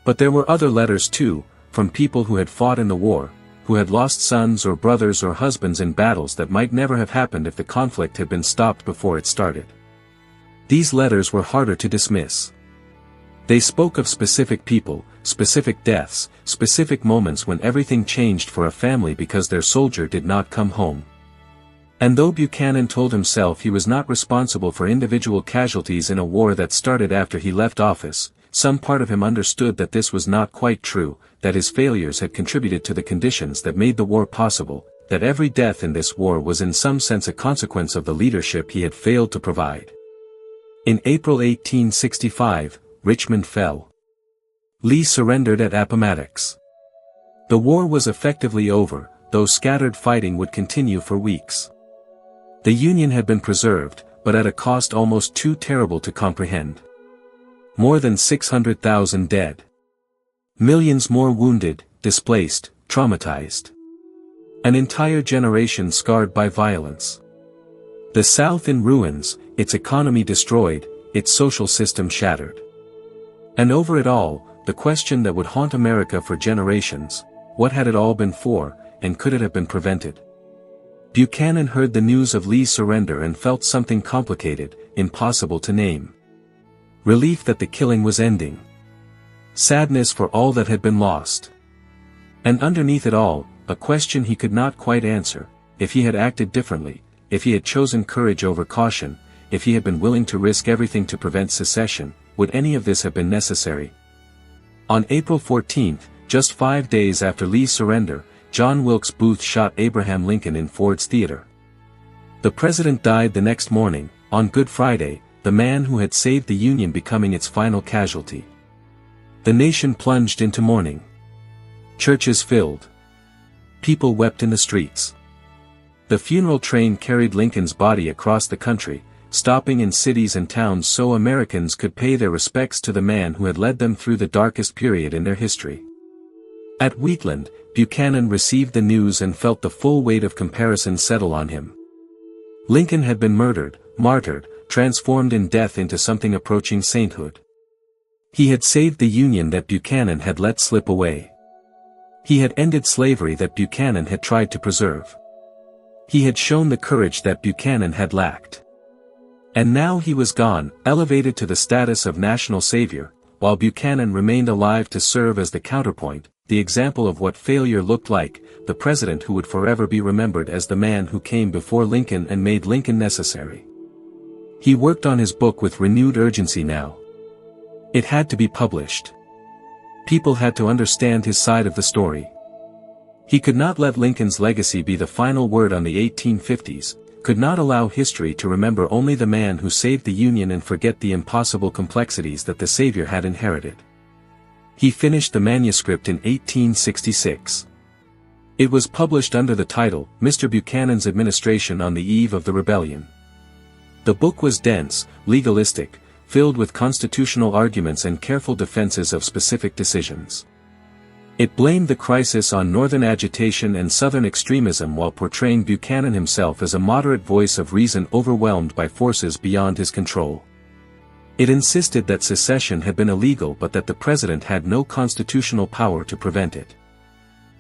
S1: But there were other letters too, from people who had fought in the war, who had lost sons or brothers or husbands in battles that might never have happened if the conflict had been stopped before it started. These letters were harder to dismiss. They spoke of specific people, specific deaths, specific moments when everything changed for a family because their soldier did not come home. And though Buchanan told himself he was not responsible for individual casualties in a war that started after he left office, some part of him understood that this was not quite true, that his failures had contributed to the conditions that made the war possible, that every death in this war was in some sense a consequence of the leadership he had failed to provide. In April 1865, Richmond fell. Lee surrendered at Appomattox. The war was effectively over, though scattered fighting would continue for weeks. The Union had been preserved, but at a cost almost too terrible to comprehend. More than 600,000 dead. Millions more wounded, displaced, traumatized. An entire generation scarred by violence. The South in ruins, its economy destroyed, its social system shattered. And over it all, the question that would haunt America for generations: what had it all been for, and could it have been prevented? Buchanan heard the news of Lee's surrender and felt something complicated, impossible to name. Relief that the killing was ending. Sadness for all that had been lost. And underneath it all, a question he could not quite answer: if he had acted differently, if he had chosen courage over caution, if he had been willing to risk everything to prevent secession, would any of this have been necessary? On April 14, just 5 days after Lee's surrender, John Wilkes Booth shot Abraham Lincoln in Ford's Theater. The president died the next morning, on Good Friday, the man who had saved the Union becoming its final casualty. The nation plunged into mourning. Churches filled. People wept in the streets. The funeral train carried Lincoln's body across the country, stopping in cities and towns so Americans could pay their respects to the man who had led them through the darkest period in their history. At Wheatland, Buchanan received the news and felt the full weight of comparison settle on him. Lincoln had been murdered, martyred, transformed in death into something approaching sainthood. He had saved the Union that Buchanan had let slip away. He had ended slavery that Buchanan had tried to preserve. He had shown the courage that Buchanan had lacked. And now he was gone, elevated to the status of national savior, while Buchanan remained alive to serve as the counterpoint, the example of what failure looked like, the president who would forever be remembered as the man who came before Lincoln and made Lincoln necessary. He worked on his book with renewed urgency now. It had to be published. People had to understand his side of the story. He could not let Lincoln's legacy be the final word on the 1850s, could not allow history to remember only the man who saved the Union and forget the impossible complexities that the savior had inherited. He finished the manuscript in 1866. It was published under the title, Mr. Buchanan's Administration on the Eve of the Rebellion. The book was dense, legalistic, filled with constitutional arguments and careful defenses of specific decisions. It blamed the crisis on Northern agitation and Southern extremism while portraying Buchanan himself as a moderate voice of reason overwhelmed by forces beyond his control. It insisted that secession had been illegal but that the president had no constitutional power to prevent it.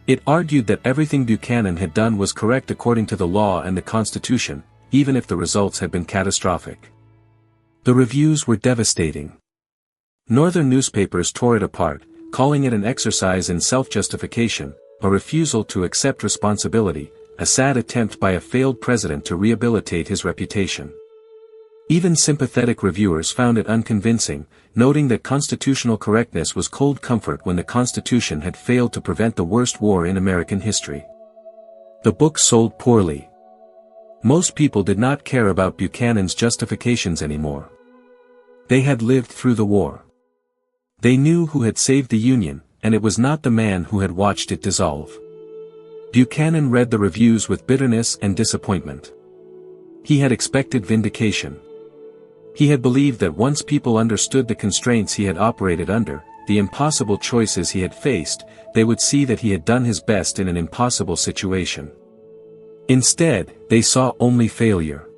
S1: It argued that everything Buchanan had done was correct according to the law and the Constitution, even if the results had been catastrophic. The reviews were devastating. Northern newspapers tore it apart, calling it an exercise in self-justification, a refusal to accept responsibility, a sad attempt by a failed president to rehabilitate his reputation. Even sympathetic reviewers found it unconvincing, noting that constitutional correctness was cold comfort when the Constitution had failed to prevent the worst war in American history. The book sold poorly. Most people did not care about Buchanan's justifications anymore. They had lived through the war. They knew who had saved the Union, and it was not the man who had watched it dissolve. Buchanan read the reviews with bitterness and disappointment. He had expected vindication. He had believed that once people understood the constraints he had operated under, the impossible choices he had faced, they would see that he had done his best in an impossible situation. Instead, they saw only failure.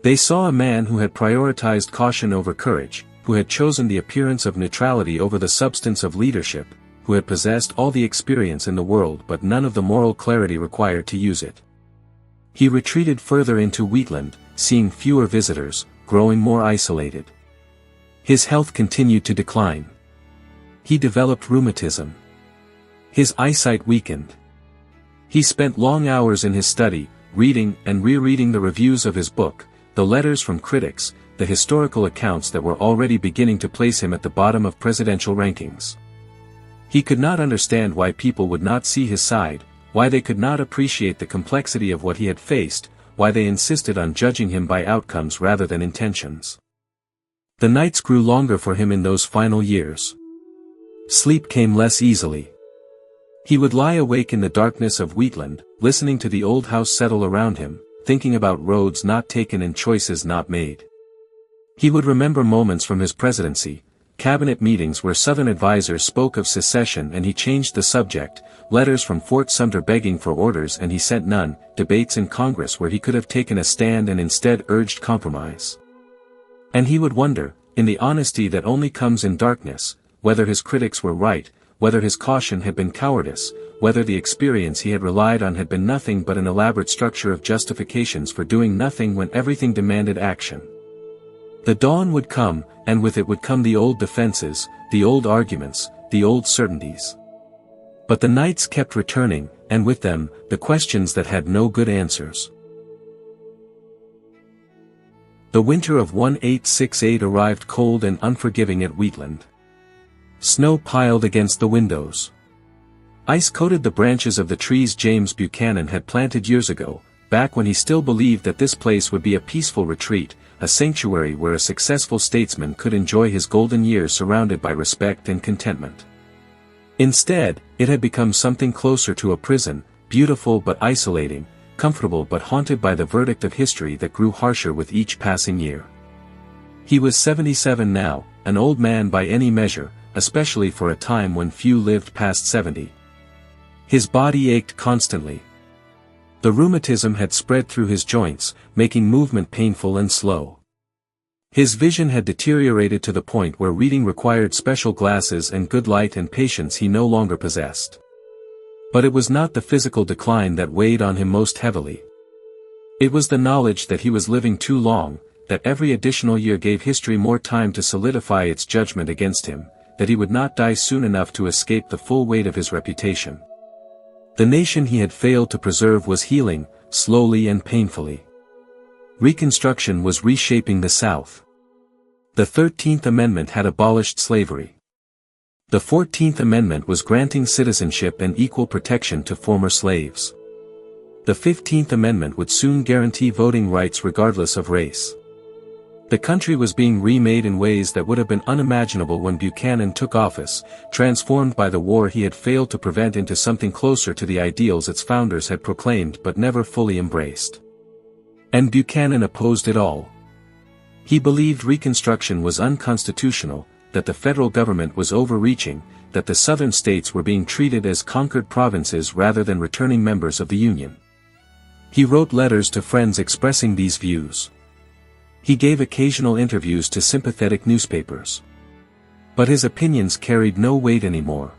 S1: They saw a man who had prioritized caution over courage, who had chosen the appearance of neutrality over the substance of leadership, who had possessed all the experience in the world but none of the moral clarity required to use it. He retreated further into Wheatland, seeing fewer visitors, growing more isolated. His health continued to decline. He developed rheumatism. His eyesight weakened. He spent long hours in his study, reading and rereading the reviews of his book, the letters from critics, the historical accounts that were already beginning to place him at the bottom of presidential rankings. He could not understand why people would not see his side, why they could not appreciate the complexity of what he had faced, why they insisted on judging him by outcomes rather than intentions. The nights grew longer for him in those final years. Sleep came less easily. He would lie awake in the darkness of Wheatland, listening to the old house settle around him, thinking about roads not taken and choices not made. He would remember moments from his presidency, cabinet meetings where Southern advisors spoke of secession and he changed the subject, letters from Fort Sumter begging for orders and he sent none, debates in Congress where he could have taken a stand and instead urged compromise. And he would wonder, in the honesty that only comes in darkness, whether his critics were right, whether his caution had been cowardice, whether the experience he had relied on had been nothing but an elaborate structure of justifications for doing nothing when everything demanded action. The dawn would come, and with it would come the old defenses, the old arguments, the old certainties. But the nights kept returning, and with them, the questions that had no good answers. The winter of 1868 arrived cold and unforgiving at Wheatland. Snow piled against the windows. Ice coated the branches of the trees James Buchanan had planted years ago, back when he still believed that this place would be a peaceful retreat, a sanctuary where a successful statesman could enjoy his golden years surrounded by respect and contentment. Instead, it had become something closer to a prison, beautiful but isolating, comfortable but haunted by the verdict of history that grew harsher with each passing year. He was 77 now, an old man by any measure, especially for a time when few lived past 70. His body ached constantly. The rheumatism had spread through his joints, making movement painful and slow. His vision had deteriorated to the point where reading required special glasses and good light and patience he no longer possessed. But it was not the physical decline that weighed on him most heavily. It was the knowledge that he was living too long, that every additional year gave history more time to solidify its judgment against him, that he would not die soon enough to escape the full weight of his reputation. The nation he had failed to preserve was healing, slowly and painfully. Reconstruction was reshaping the South. The 13th Amendment had abolished slavery. The 14th Amendment was granting citizenship and equal protection to former slaves. The 15th Amendment would soon guarantee voting rights regardless of race. The country was being remade in ways that would have been unimaginable when Buchanan took office, transformed by the war he had failed to prevent into something closer to the ideals its founders had proclaimed but never fully embraced. And Buchanan opposed it all. He believed Reconstruction was unconstitutional, that the federal government was overreaching, that the southern states were being treated as conquered provinces rather than returning members of the Union. He wrote letters to friends expressing these views. He gave occasional interviews to sympathetic newspapers. But his opinions carried no weight anymore.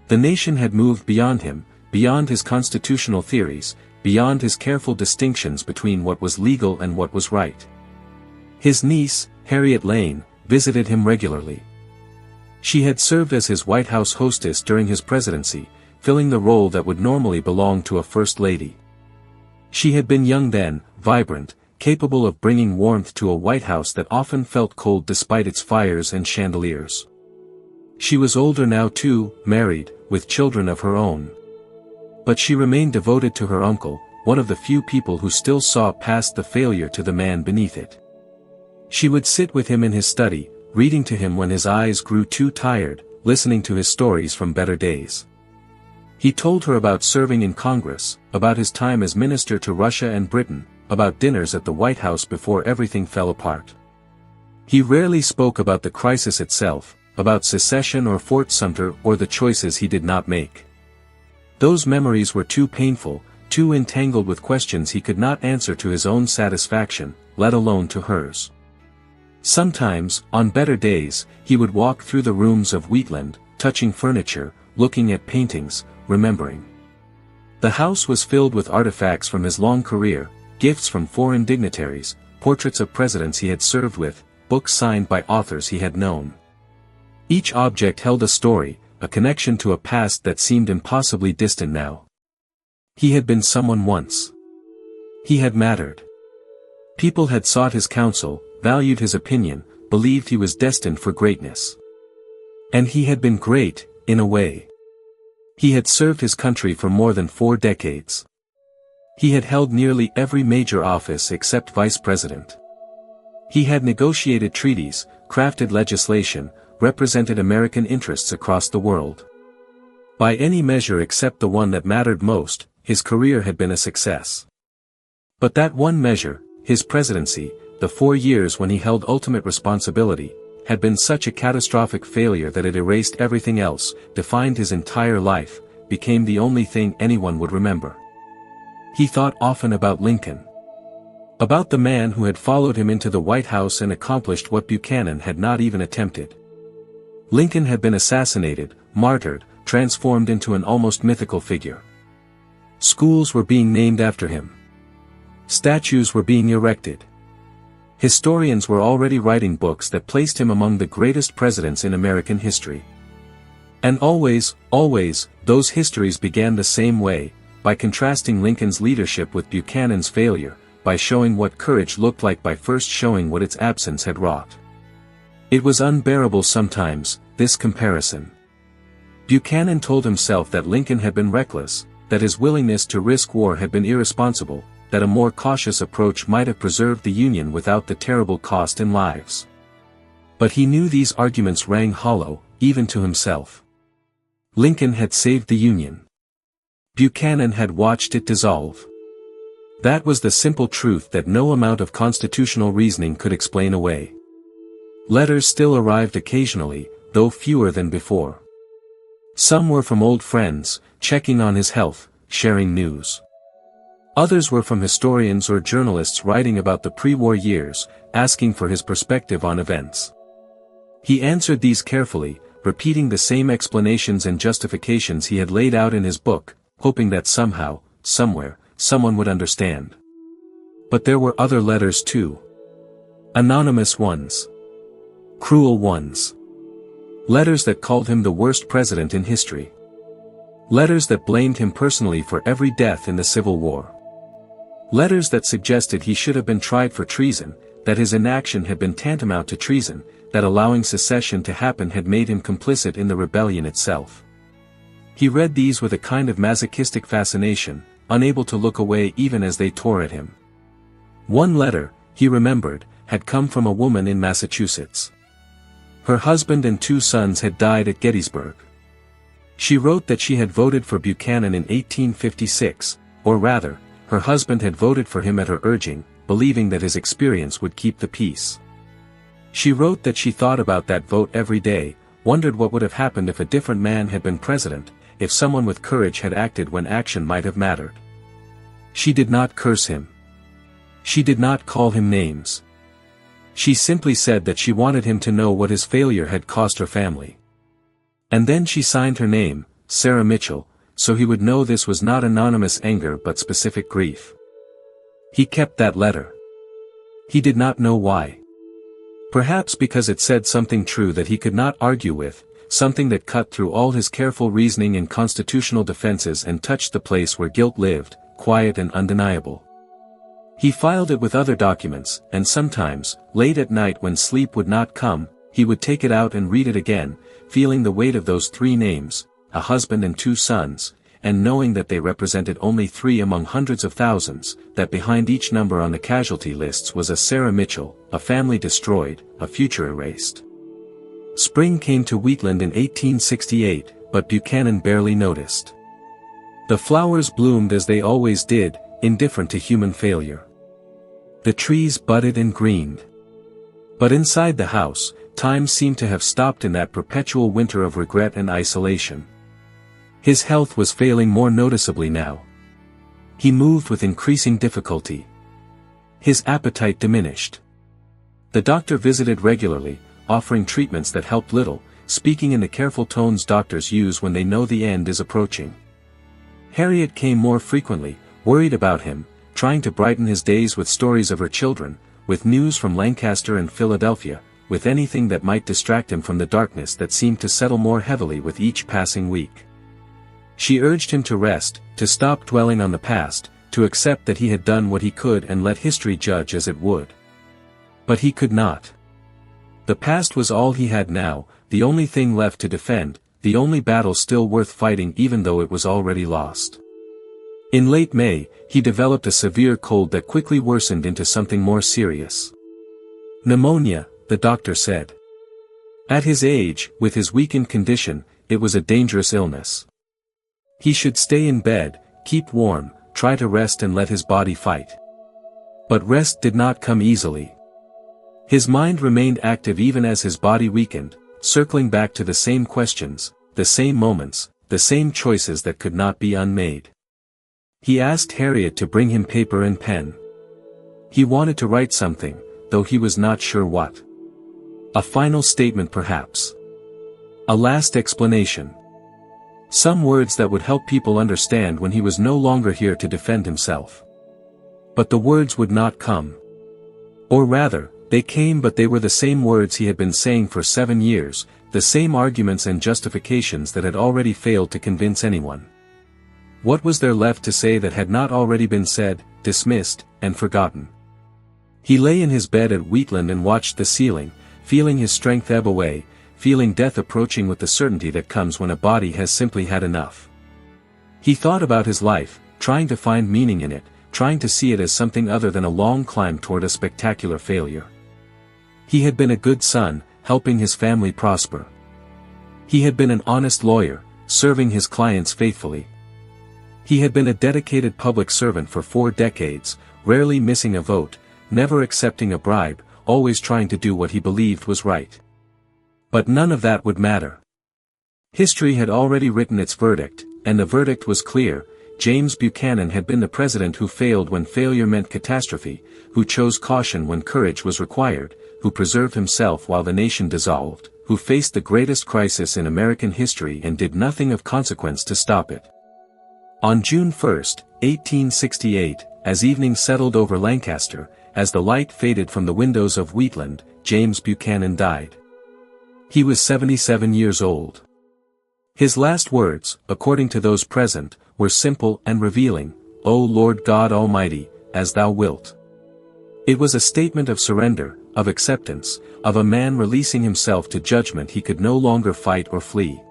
S1: The nation had moved beyond him, beyond his constitutional theories, beyond his careful distinctions between what was legal and what was right. His niece, Harriet Lane, visited him regularly. She had served as his White House hostess during his presidency, filling the role that would normally belong to a first lady. She had been young then, vibrant, capable of bringing warmth to a White House that often felt cold despite its fires and chandeliers. She was older now too, married, with children of her own. But she remained devoted to her uncle, one of the few people who still saw past the failure to the man beneath it. She would sit with him in his study, reading to him when his eyes grew too tired, listening to his stories from better days. He told her about serving in Congress, about his time as minister to Russia and Britain, about dinners at the White House before everything fell apart. He rarely spoke about the crisis itself, about secession or Fort Sumter or the choices he did not make. Those memories were too painful, too entangled with questions he could not answer to his own satisfaction, let alone to hers. Sometimes, on better days, he would walk through the rooms of Wheatland, touching furniture, looking at paintings, remembering. The house was filled with artifacts from his long career, gifts from foreign dignitaries, portraits of presidents he had served with, books signed by authors he had known. Each object held a story, a connection to a past that seemed impossibly distant now. He had been someone once. He had mattered. People had sought his counsel, valued his opinion, believed he was destined for greatness. And he had been great, in a way. He had served his country for more than 4 decades. He had held nearly every major office except vice president. He had negotiated treaties, crafted legislation, represented American interests across the world. By any measure except the one that mattered most, his career had been a success. But that one measure, his presidency, the 4 years when he held ultimate responsibility, had been such a catastrophic failure that it erased everything else, defined his entire life, became the only thing anyone would remember. He thought often about Lincoln. About the man who had followed him into the White House and accomplished what Buchanan had not even attempted. Lincoln had been assassinated, martyred, transformed into an almost mythical figure. Schools were being named after him. Statues were being erected. Historians were already writing books that placed him among the greatest presidents in American history. And always, those histories began the same way, by contrasting Lincoln's leadership with Buchanan's failure, by showing what courage looked like by first showing what its absence had wrought. It was unbearable sometimes, this comparison. Buchanan told himself that Lincoln had been reckless, that his willingness to risk war had been irresponsible, that a more cautious approach might have preserved the Union without the terrible cost in lives. But he knew these arguments rang hollow, even to himself. Lincoln had saved the Union. Buchanan had watched it dissolve. That was the simple truth that no amount of constitutional reasoning could explain away. Letters still arrived occasionally, though fewer than before. Some were from old friends, checking on his health, sharing news. Others were from historians or journalists writing about the pre-war years, asking for his perspective on events. He answered these carefully, repeating the same explanations and justifications he had laid out in his book, hoping that somehow, somewhere, someone would understand. But there were other letters too. Anonymous ones. Cruel ones. Letters that called him the worst president in history. Letters that blamed him personally for every death in the Civil War. Letters that suggested he should have been tried for treason, that his inaction had been tantamount to treason, that allowing secession to happen had made him complicit in the rebellion itself. He read these with a kind of masochistic fascination, unable to look away even as they tore at him. One letter, he remembered, had come from a woman in Massachusetts. Her husband and 2 sons had died at Gettysburg. She wrote that she had voted for Buchanan in 1856, or rather, her husband had voted for him at her urging, believing that his experience would keep the peace. She wrote that she thought about that vote every day, wondered what would have happened if a different man had been president, if someone with courage had acted when action might have mattered. She did not curse him. She did not call him names. She simply said that she wanted him to know what his failure had cost her family. And then she signed her name, Sarah Mitchell, so he would know this was not anonymous anger but specific grief. He kept that letter. He did not know why. Perhaps because it said something true that he could not argue with, something that cut through all his careful reasoning and constitutional defenses and touched the place where guilt lived, quiet and undeniable. He filed it with other documents, and sometimes, late at night when sleep would not come, he would take it out and read it again, feeling the weight of those 3 names, a husband and 2 sons, and knowing that they represented only 3 among hundreds of thousands, that behind each number on the casualty lists was a Sarah Mitchell, a family destroyed, a future erased. Spring came to Wheatland in 1868, but Buchanan barely noticed. The flowers bloomed as they always did, indifferent to human failure. The trees budded and greened. But inside the house, time seemed to have stopped in that perpetual winter of regret and isolation. His health was failing more noticeably now. He moved with increasing difficulty. His appetite diminished. The doctor visited regularly, offering treatments that helped little, speaking in the careful tones doctors use when they know the end is approaching. Harriet came more frequently, worried about him, trying to brighten his days with stories of her children, with news from Lancaster and Philadelphia, with anything that might distract him from the darkness that seemed to settle more heavily with each passing week. She urged him to rest, to stop dwelling on the past, to accept that he had done what he could and let history judge as it would. But he could not. The past was all he had now, the only thing left to defend, the only battle still worth fighting even though it was already lost. In late May, he developed a severe cold that quickly worsened into something more serious. Pneumonia, the doctor said. At his age, with his weakened condition, it was a dangerous illness. He should stay in bed, keep warm, try to rest and let his body fight. But rest did not come easily. His mind remained active even as his body weakened, circling back to the same questions, the same moments, the same choices that could not be unmade. He asked Harriet to bring him paper and pen. He wanted to write something, though he was not sure what. A final statement perhaps. A last explanation. Some words that would help people understand when he was no longer here to defend himself. But the words would not come. Or rather, they came but they were the same words he had been saying for 7 years, the same arguments and justifications that had already failed to convince anyone. What was there left to say that had not already been said, dismissed, and forgotten? He lay in his bed at Wheatland and watched the ceiling, feeling his strength ebb away, feeling death approaching with the certainty that comes when a body has simply had enough. He thought about his life, trying to find meaning in it, trying to see it as something other than a long climb toward a spectacular failure. He had been a good son, helping his family prosper. He had been an honest lawyer, serving his clients faithfully. He had been a dedicated public servant for 4 decades, rarely missing a vote, never accepting a bribe, always trying to do what he believed was right. But none of that would matter. History had already written its verdict, and the verdict was clear. James Buchanan had been the president who failed when failure meant catastrophe, who chose caution when courage was required, who preserved himself while the nation dissolved, who faced the greatest crisis in American history and did nothing of consequence to stop it. On June 1, 1868, as evening settled over Lancaster, as the light faded from the windows of Wheatland, James Buchanan died. He was 77 years old. His last words, according to those present, were simple and revealing, "O Lord God Almighty, as thou wilt." It was a statement of surrender, of acceptance, of a man releasing himself to judgment he could no longer fight or flee.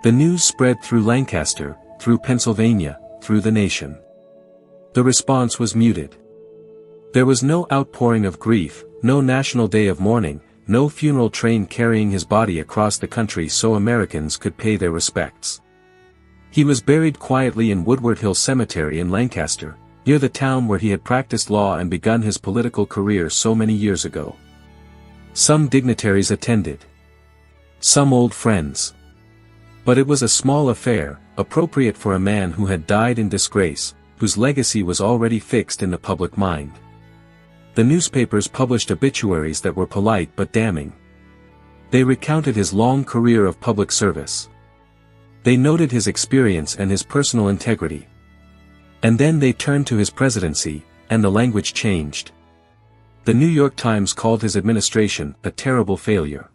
S1: The news spread through Lancaster, through Pennsylvania, through the nation. The response was muted. There was no outpouring of grief, no national day of mourning, no funeral train carrying his body across the country so Americans could pay their respects. He was buried quietly in Woodward Hill Cemetery in Lancaster, near the town where he had practiced law and begun his political career so many years ago. Some dignitaries attended. Some old friends. But it was a small affair, appropriate for a man who had died in disgrace, whose legacy was already fixed in the public mind. The newspapers published obituaries that were polite but damning. They recounted his long career of public service. They noted his experience and his personal integrity. And then they turned to his presidency, and the language changed. The New York Times called his administration a terrible failure.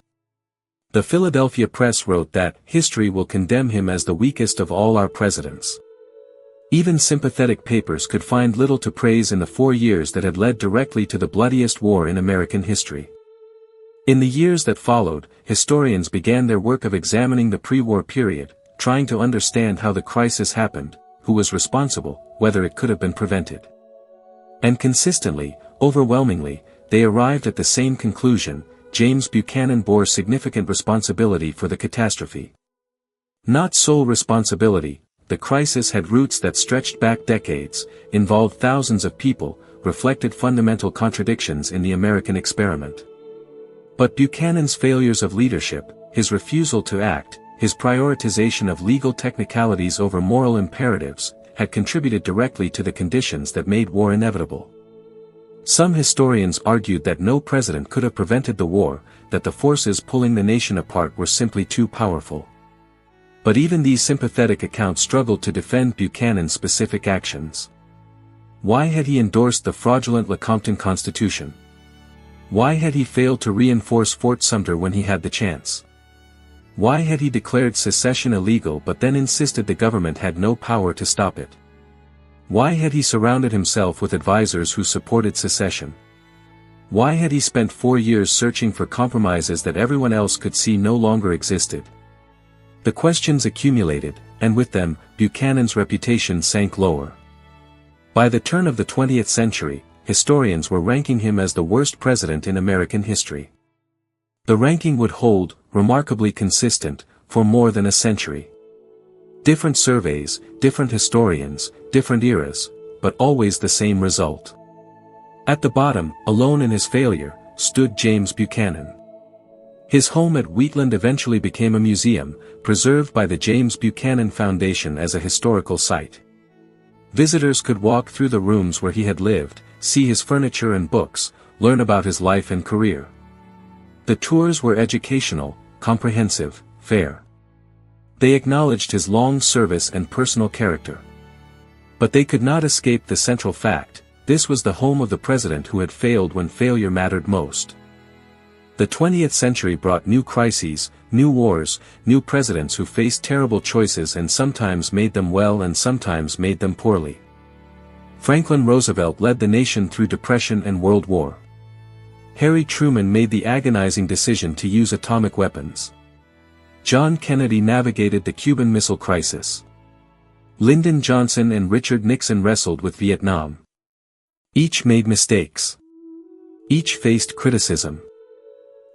S1: The Philadelphia Press wrote that history will condemn him as the weakest of all our presidents. Even sympathetic papers could find little to praise in the 4 years that had led directly to the bloodiest war in American history. In the years that followed, historians began their work of examining the pre-war period, trying to understand how the crisis happened, who was responsible, whether it could have been prevented. And consistently, overwhelmingly, they arrived at the same conclusion: James Buchanan bore significant responsibility for the catastrophe. Not sole responsibility. The crisis had roots that stretched back decades, involved thousands of people, reflected fundamental contradictions in the American experiment. But Buchanan's failures of leadership, his refusal to act, his prioritization of legal technicalities over moral imperatives, had contributed directly to the conditions that made war inevitable. Some historians argued that no president could have prevented the war, that the forces pulling the nation apart were simply too powerful. But even these sympathetic accounts struggled to defend Buchanan's specific actions. Why had he endorsed the fraudulent Lecompton Constitution? Why had he failed to reinforce Fort Sumter when he had the chance? Why had he declared secession illegal but then insisted the government had no power to stop it? Why had he surrounded himself with advisors who supported secession? Why had he spent 4 years searching for compromises that everyone else could see no longer existed? The questions accumulated, and with them, Buchanan's reputation sank lower. By the turn of the 20th century, historians were ranking him as the worst president in American history. The ranking would hold, remarkably consistent, for more than a century. Different surveys, different historians, different eras, but always the same result. At the bottom, alone in his failure, stood James Buchanan. His home at Wheatland eventually became a museum, preserved by the James Buchanan Foundation as a historical site. Visitors could walk through the rooms where he had lived, see his furniture and books, learn about his life and career. The tours were educational, comprehensive, fair. They acknowledged his long service and personal character. But they could not escape the central fact: this was the home of the president who had failed when failure mattered most. The 20th century brought new crises, new wars, new presidents who faced terrible choices and sometimes made them well and sometimes made them poorly. Franklin Roosevelt led the nation through Depression and World War. Harry Truman made the agonizing decision to use atomic weapons. John Kennedy navigated the Cuban Missile Crisis. Lyndon Johnson and Richard Nixon wrestled with Vietnam. Each made mistakes. Each faced criticism.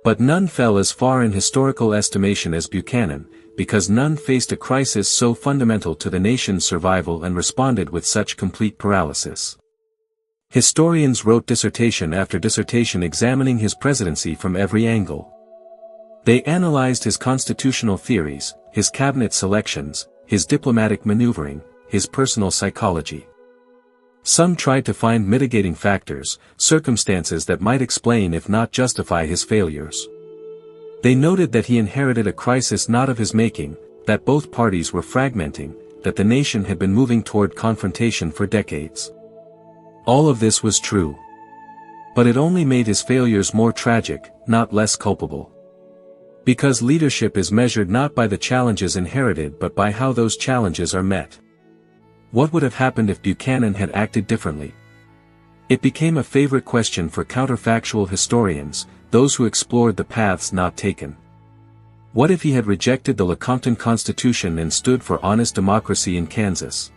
S1: But none fell as far in historical estimation as Buchanan, because none faced a crisis so fundamental to the nation's survival and responded with such complete paralysis. Historians wrote dissertation after dissertation examining his presidency from every angle. They analyzed his constitutional theories, his cabinet selections, his diplomatic maneuvering, his personal psychology. Some tried to find mitigating factors, circumstances that might explain if not justify his failures. They noted that he inherited a crisis not of his making, that both parties were fragmenting, that the nation had been moving toward confrontation for decades. All of this was true. But it only made his failures more tragic, not less culpable. Because leadership is measured not by the challenges inherited but by how those challenges are met. What would have happened if Buchanan had acted differently? It became a favorite question for counterfactual historians, those who explored the paths not taken. What if he had rejected the Lecompton Constitution and stood for honest democracy in Kansas?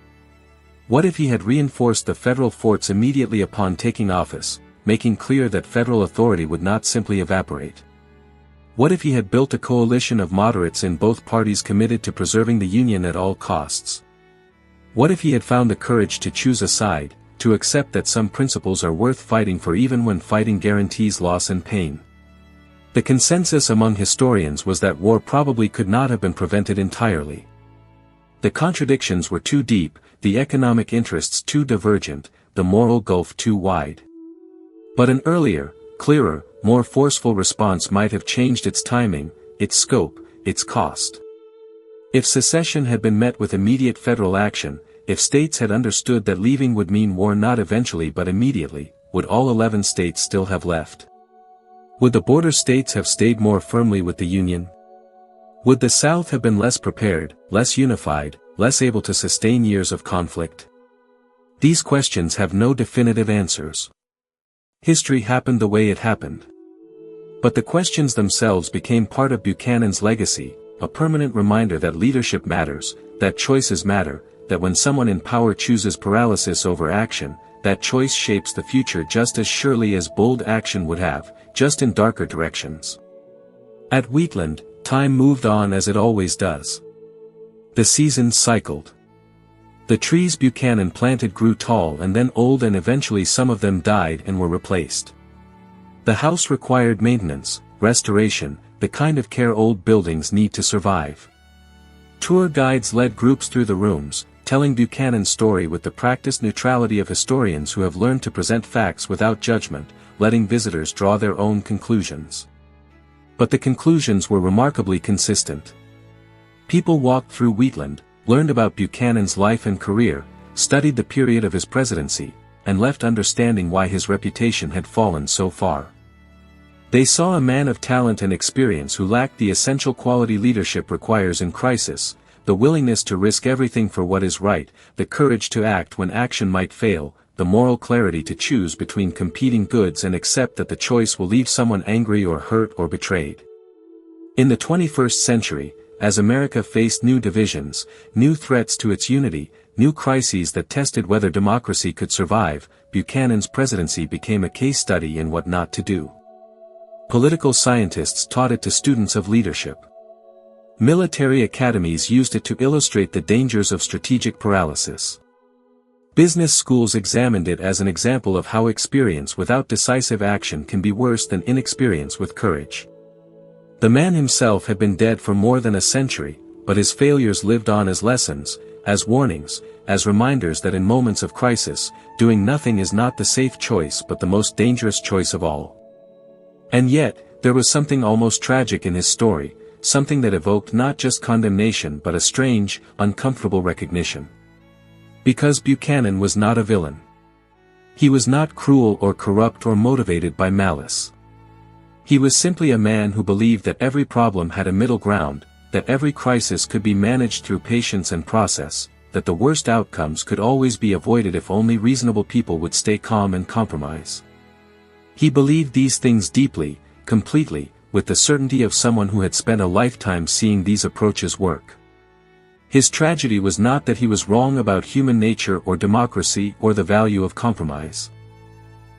S1: What if he had reinforced the federal forts immediately upon taking office, making clear that federal authority would not simply evaporate? What if he had built a coalition of moderates in both parties committed to preserving the Union at all costs? What if he had found the courage to choose a side, to accept that some principles are worth fighting for even when fighting guarantees loss and pain? The consensus among historians was that war probably could not have been prevented entirely. The contradictions were too deep, the economic interests too divergent, the moral gulf too wide. But an earlier, clearer, more forceful response might have changed its timing, its scope, its cost. If secession had been met with immediate federal action, if states had understood that leaving would mean war not eventually but immediately, would all 11 states still have left? Would the border states have stayed more firmly with the Union? Would the South have been less prepared, less unified, less able to sustain years of conflict? These questions have no definitive answers. History happened the way it happened. But the questions themselves became part of Buchanan's legacy, a permanent reminder that leadership matters, that choices matter, that when someone in power chooses paralysis over action, that choice shapes the future just as surely as bold action would have, just in darker directions. At Wheatland, time moved on as it always does. The seasons cycled. The trees Buchanan planted grew tall and then old, and eventually some of them died and were replaced. The house required maintenance, restoration, the kind of care old buildings need to survive. Tour guides led groups through the rooms, telling Buchanan's story with the practiced neutrality of historians who have learned to present facts without judgment, letting visitors draw their own conclusions. But the conclusions were remarkably consistent. People walked through Wheatland, learned about Buchanan's life and career, studied the period of his presidency, and left understanding why his reputation had fallen so far. They saw a man of talent and experience who lacked the essential quality leadership requires in crisis, the willingness to risk everything for what is right, the courage to act when action might fail, the moral clarity to choose between competing goods and accept that the choice will leave someone angry or hurt or betrayed. In the 21st century, as America faced new divisions, new threats to its unity, new crises that tested whether democracy could survive, Buchanan's presidency became a case study in what not to do. Political scientists taught it to students of leadership. Military academies used it to illustrate the dangers of strategic paralysis. Business schools examined it as an example of how experience without decisive action can be worse than inexperience with courage. The man himself had been dead for more than a century, but his failures lived on as lessons, as warnings, as reminders that in moments of crisis, doing nothing is not the safe choice but the most dangerous choice of all. And yet, there was something almost tragic in his story, something that evoked not just condemnation but a strange, uncomfortable recognition. Because Buchanan was not a villain. He was not cruel or corrupt or motivated by malice. He was simply a man who believed that every problem had a middle ground, that every crisis could be managed through patience and process, that the worst outcomes could always be avoided if only reasonable people would stay calm and compromise. He believed these things deeply, completely, with the certainty of someone who had spent a lifetime seeing these approaches work. His tragedy was not that he was wrong about human nature or democracy or the value of compromise.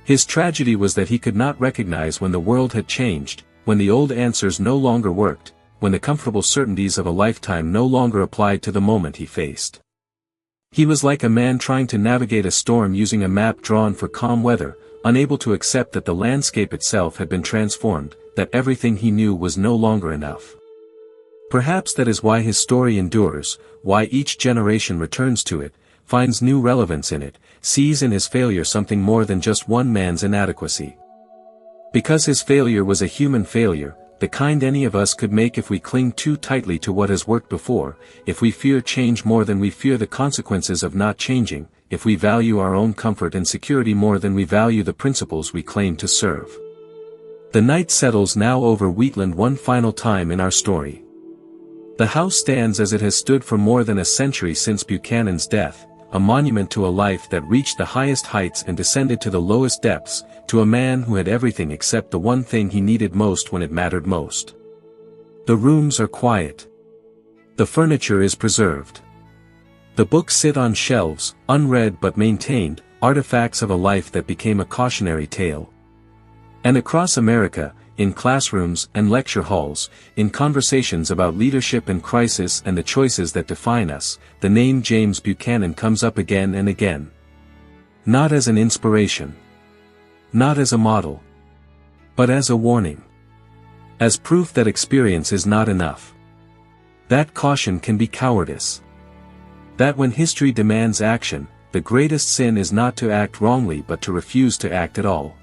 S1: His tragedy was that he could not recognize when the world had changed, when the old answers no longer worked, when the comfortable certainties of a lifetime no longer applied to the moment he faced. He was like a man trying to navigate a storm using a map drawn for calm weather, unable to accept that the landscape itself had been transformed, that everything he knew was no longer enough. Perhaps that is why his story endures, why each generation returns to it, finds new relevance in it, sees in his failure something more than just one man's inadequacy. Because his failure was a human failure, the kind any of us could make if we cling too tightly to what has worked before, if we fear change more than we fear the consequences of not changing, if we value our own comfort and security more than we value the principles we claim to serve. The night settles now over Wheatland one final time in our story. The house stands as it has stood for more than a century since Buchanan's death, a monument to a life that reached the highest heights and descended to the lowest depths, to a man who had everything except the one thing he needed most when it mattered most. The rooms are quiet. The furniture is preserved. The books sit on shelves, unread but maintained, artifacts of a life that became a cautionary tale. And across America, in classrooms and lecture halls, in conversations about leadership and crisis and the choices that define us, the name James Buchanan comes up again and again. Not as an inspiration. Not as a model. But as a warning. As proof that experience is not enough. That caution can be cowardice. That when history demands action, the greatest sin is not to act wrongly but to refuse to act at all.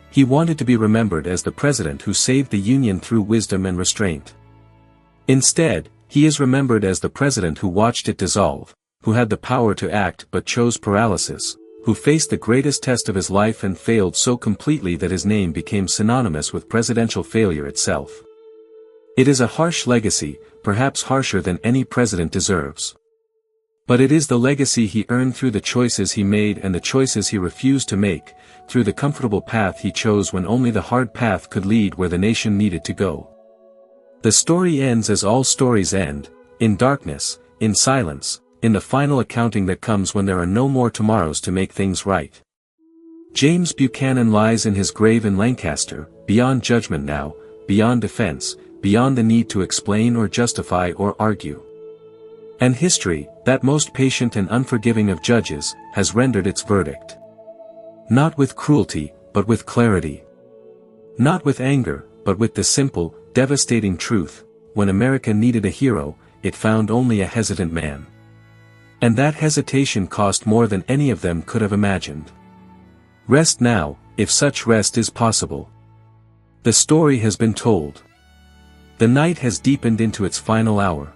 S1: He wanted to be remembered as the president who saved the Union through wisdom and restraint. Instead, he is remembered as the president who watched it dissolve, who had the power to act but chose paralysis, who faced the greatest test of his life and failed so completely that his name became synonymous with presidential failure itself. It is a harsh legacy, perhaps harsher than any president deserves. But it is the legacy he earned through the choices he made and the choices he refused to make, through the comfortable path he chose when only the hard path could lead where the nation needed to go. The story ends as all stories end, in darkness, in silence, in the final accounting that comes when there are no more tomorrows to make things right. James Buchanan lies in his grave in Lancaster, beyond judgment now, beyond defense, beyond the need to explain or justify or argue. And history, that most patient and unforgiving of judges, has rendered its verdict. Not with cruelty, but with clarity. Not with anger, but with the simple, devastating truth: when America needed a hero, it found only a hesitant man. And that hesitation cost more than any of them could have imagined. Rest now, if such rest is possible. The story has been told. The night has deepened into its final hour.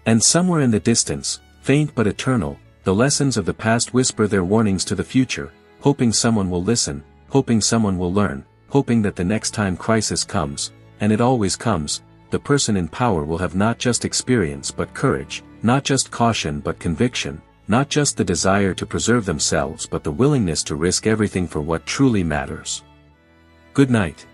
S1: And somewhere in the distance, faint but eternal, the lessons of the past whisper their warnings to the future, hoping someone will listen, hoping someone will learn, hoping that the next time crisis comes, and it always comes, the person in power will have not just experience but courage, not just caution but conviction, not just the desire to preserve themselves but the willingness to risk everything for what truly matters. Good night.